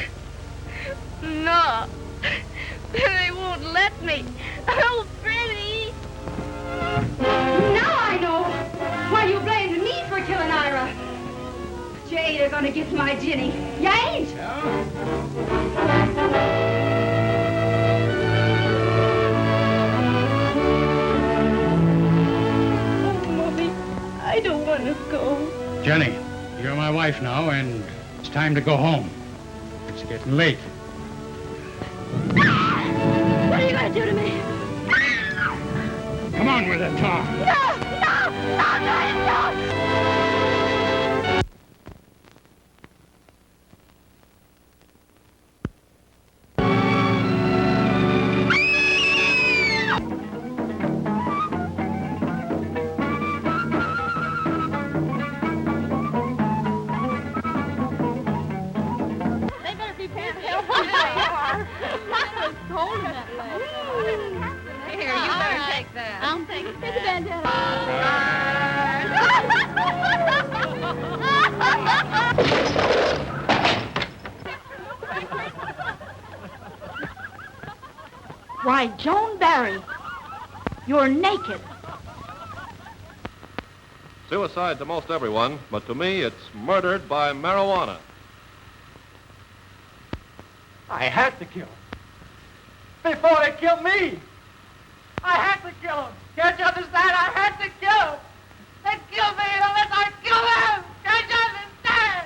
No. They won't let me. Oh, Freddie. Now I know why you blamed me for killing Ira. Jay, you're gonna get my Ginny. You ain't? I don't want to go. Jenny, you're my wife now, and it's time to go home. It's getting late. What are you gonna do to me? Come on with it, Tom. No! Here, you better take that. I'll take it. Take the bandana. Why, Joan Barry, you're naked. Suicide to most everyone, but to me, it's murdered by marijuana. I had to kill him. Before they killed me. I had to kill him. Can't you understand? I had to kill him. They killed me unless I kill them. Can't you understand?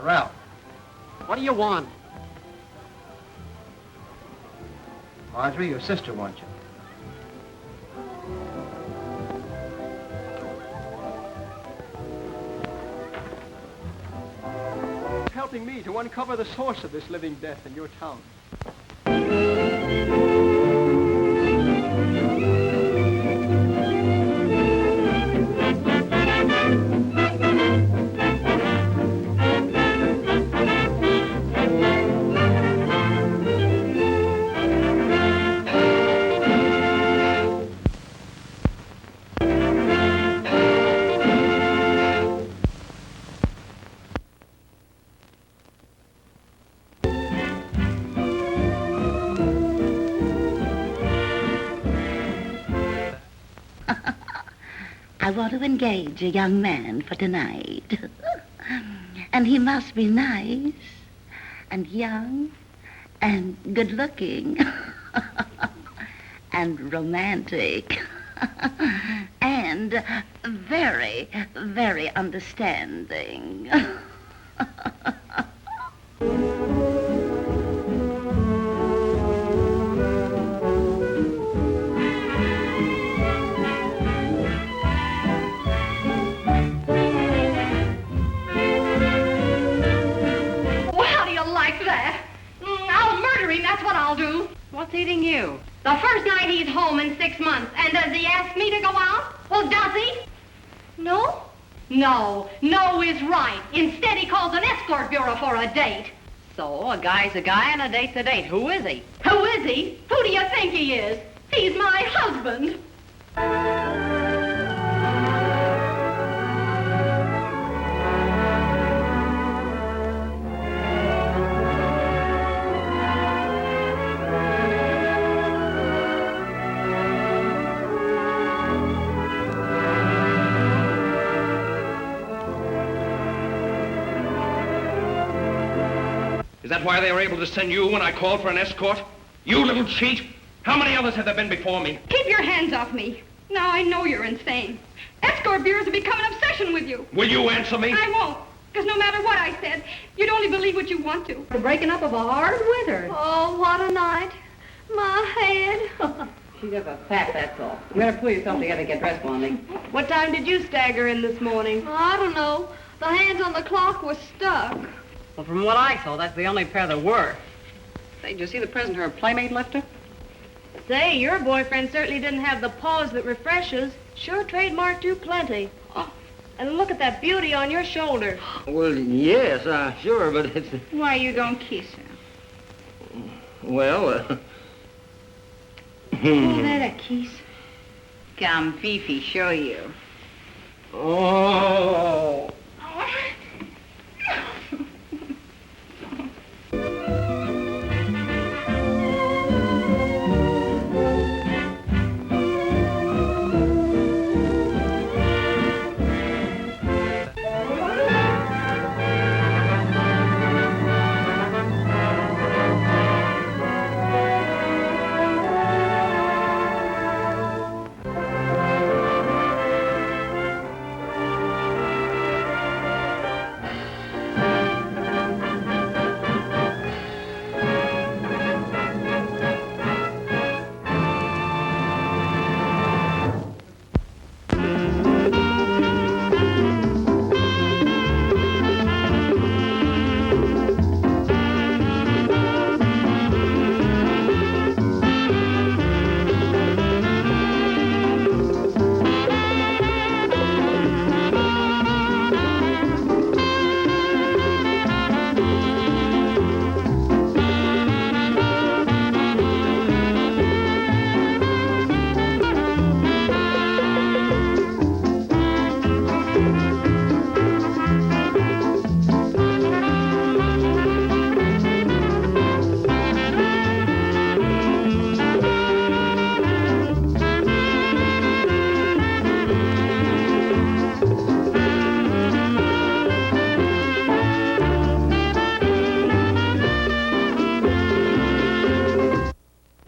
Ralph, what do you want? Audrey, your sister wants you. Helping me to uncover the source of this living death in your town. I want to engage a young man for tonight. And he must be nice and young and good-looking and romantic and very, very understanding. That's what I'll do. What's eating you? The first night he's home in 6 months. And does he ask me to go out? Well, does he? No? No. No is right. Instead, he calls an escort bureau for a date. So, a guy's a guy and a date's a date. Who is he? Who is he? Who do you think he is? He's my husband. Is that why they were able to send you when I called for an escort? You little cheat! How many others have there been before me? Keep your hands off me. Now I know you're insane. Escort bureaus have become an obsession with you. Will you answer me? I won't. Because no matter what I said, you'd only believe what you want to. The breaking up of a hard winter. Oh, what a night. My head. She's just a fat, that's all. You better pull yourself together and get dressed, Blondie. What time did you stagger in this morning? I don't know. The hands on the clock were stuck. Well, from what I saw, that's the only pair that were. Say, did you see the present her playmate left her? Say, your boyfriend certainly didn't have the pause that refreshes. Sure trademarked you plenty. Oh, and look at that beauty on your shoulder. Well, yes, sure, but it's... Why you don't kiss her? Well, Oh, that a kiss? Come, Fifi, show you. Oh.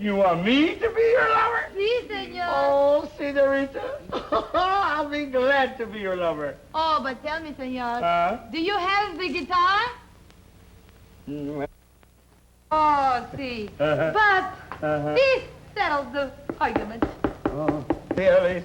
You want me to be your lover? Si, senor. Oh, senorita. I'll be glad to be your lover. Oh, but tell me, senor. Do you have the guitar? Oh, see. But this settles the argument. Oh, really?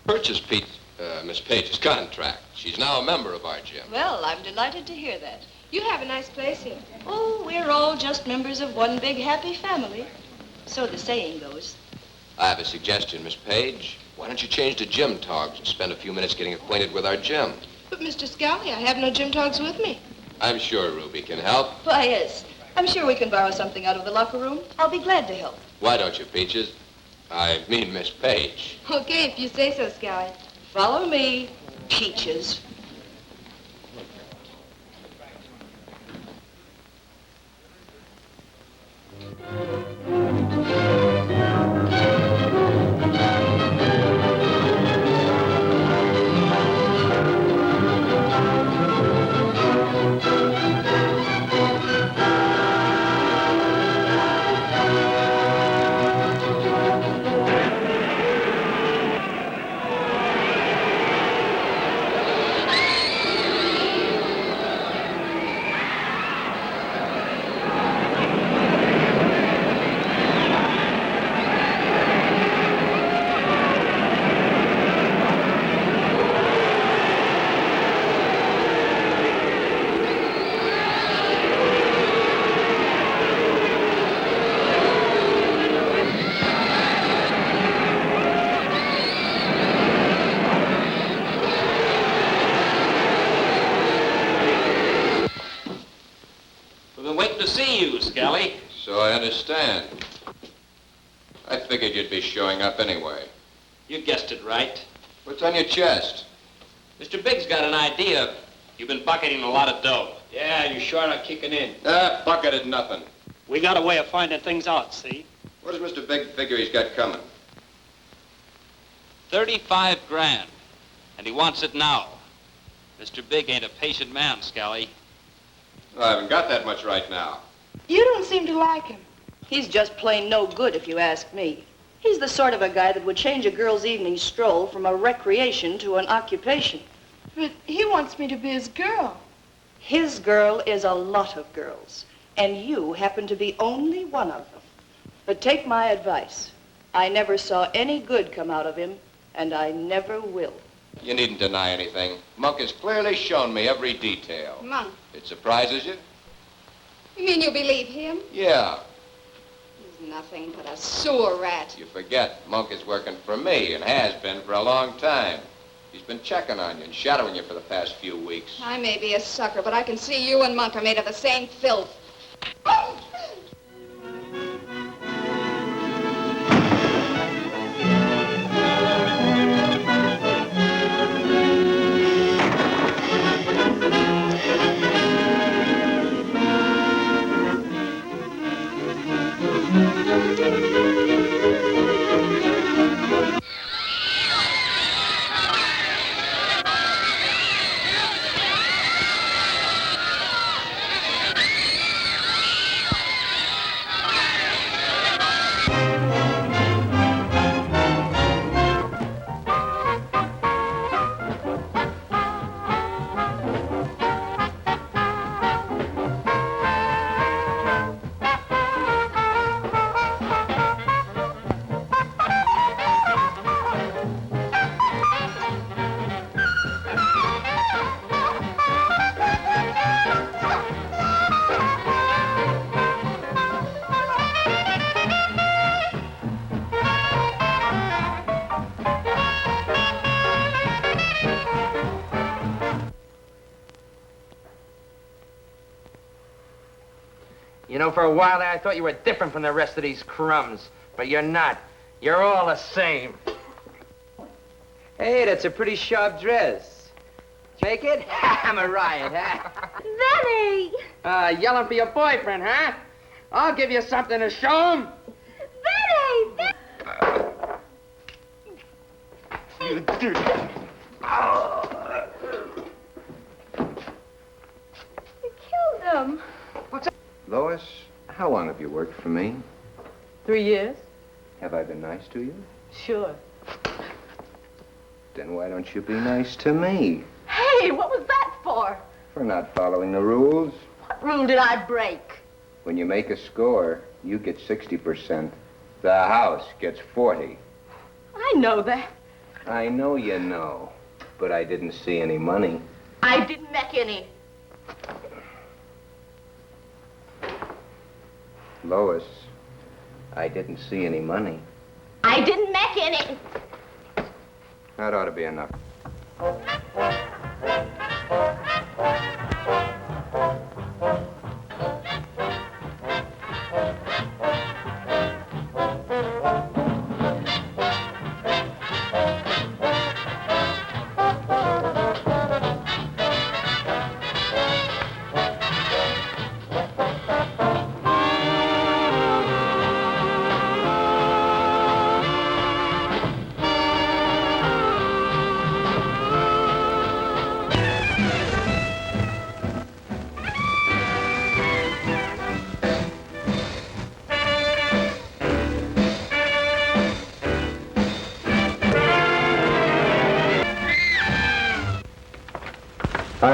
Purchased Miss Page's contract. She's now a member of our gym. Well, I'm delighted to hear that. You have a nice place here. Oh, we're all just members of one big happy family. So the saying goes. I have a suggestion, Miss Page. Why don't you change to gym togs and spend a few minutes getting acquainted with our gym? But, Mr. Scally, I have no gym togs with me. I'm sure Ruby can help. Why, yes. I'm sure we can borrow something out of the locker room. I'll be glad to help. Why don't you, Peaches? I mean Miss Page. Okay, if you say so, Scally. Follow me, Peaches. Scally. So I understand. I figured you'd be showing up anyway. You guessed it right. What's on your chest? Mr. Big's got an idea. You've been bucketing a lot of dough. Yeah, you sure are kicking in. Bucketed nothing. We got a way of finding things out, see? What does Mr. Big figure he's got coming? 35 grand. And he wants it now. Mr. Big ain't a patient man, Scally. Well, I haven't got that much right now. You don't seem to like him. He's just plain no good, if you ask me. He's the sort of a guy that would change a girl's evening stroll from a recreation to an occupation. But he wants me to be his girl. His girl is a lot of girls, and you happen to be only one of them. But take my advice. I never saw any good come out of him, and I never will. You needn't deny anything. Monk has clearly shown me every detail. Monk? It surprises you? You mean you believe him? Yeah. He's nothing but a sewer rat. You forget, Monk is working for me and has been for a long time. He's been checking on you and shadowing you for the past few weeks. I may be a sucker, but I can see you and Monk are made of the same filth. You know, for a while there, I thought you were different from the rest of these crumbs. But you're not. You're all the same. Hey, that's a pretty sharp dress. Make it? I'm a riot, huh? Benny! Yelling for your boyfriend, huh? I'll give you something to show him. Benny! You dirty... You killed him. Lois, how long have you worked for me? 3 years? Have I been nice to you? Sure. Then why don't you be nice to me? Hey, what was that for? For not following the rules. What rule did I break? When you make a score, you get 60%. The house gets 40. I know that. I know you know, but I didn't see any money. I didn't make any. Lois, I didn't see any money. I didn't make any. That ought to be enough.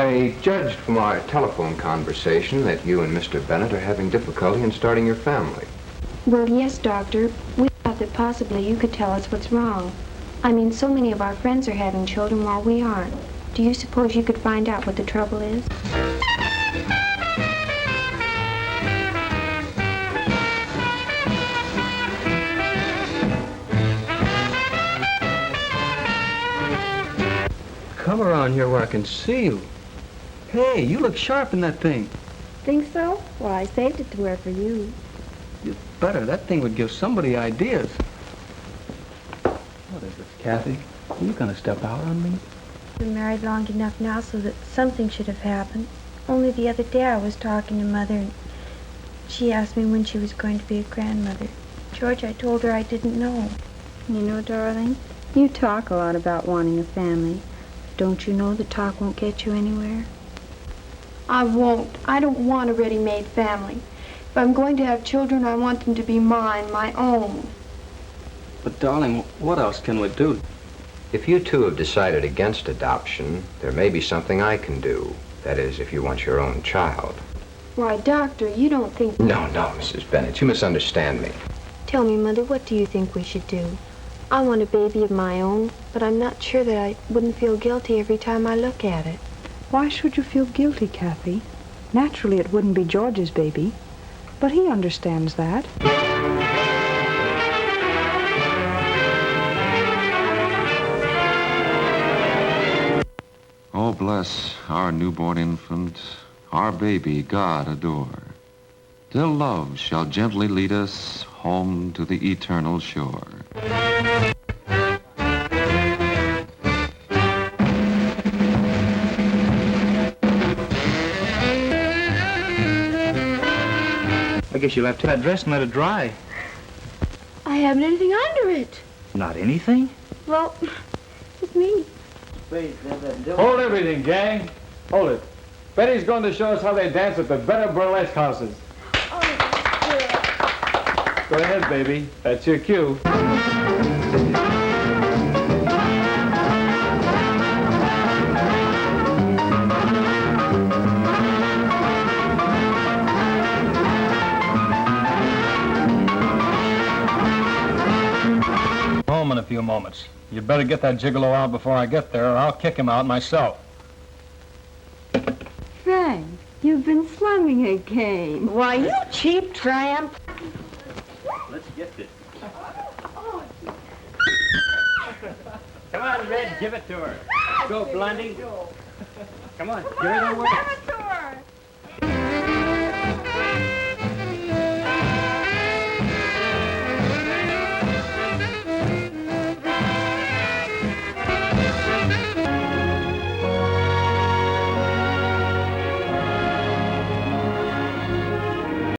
I judged from our telephone conversation that you and Mr. Bennett are having difficulty in starting your family. Well, yes, Doctor. We thought that possibly you could tell us what's wrong. I mean, so many of our friends are having children while we aren't. Do you suppose you could find out what the trouble is? Come around here where I can see you. Hey, you look sharp in that thing. Think so? Well, I saved it to wear for you. You better. That thing would give somebody ideas. What is this, Kathy? Are you gonna step out on me? We've been married long enough now so that something should have happened. Only the other day I was talking to Mother, and she asked me when she was going to be a grandmother. George, I told her I didn't know. You know, darling, you talk a lot about wanting a family. Don't you know that talk won't get you anywhere? I won't. I don't want a ready-made family. If I'm going to have children, I want them to be mine, my own. But, darling, what else can we do? If you two have decided against adoption, there may be something I can do. That is, if you want your own child. Why, Doctor, you don't think... No, Mrs. Bennett, you misunderstand me. Tell me, Mother, what do you think we should do? I want a baby of my own, but I'm not sure that I wouldn't feel guilty every time I look at it. Why should you feel guilty, Kathy? Naturally, it wouldn't be George's baby, but he understands that. Oh, bless our newborn infant, our baby God adore. Till love shall gently lead us home to the eternal shore. I guess you'll have to that dress and let it dry. I haven't anything under it. Not anything? Well, it's me. Hold everything, gang. Hold it. Betty's going to show us how they dance at the better burlesque houses. Go ahead, baby. That's your cue. Home in a few moments. You better get that gigolo out before I get there, or I'll kick him out myself. Frank, you've been slumming again. Why, you cheap tramp. Let's get this. Come on, Red, give it to her. Go, Blondie. Come on, give her the word.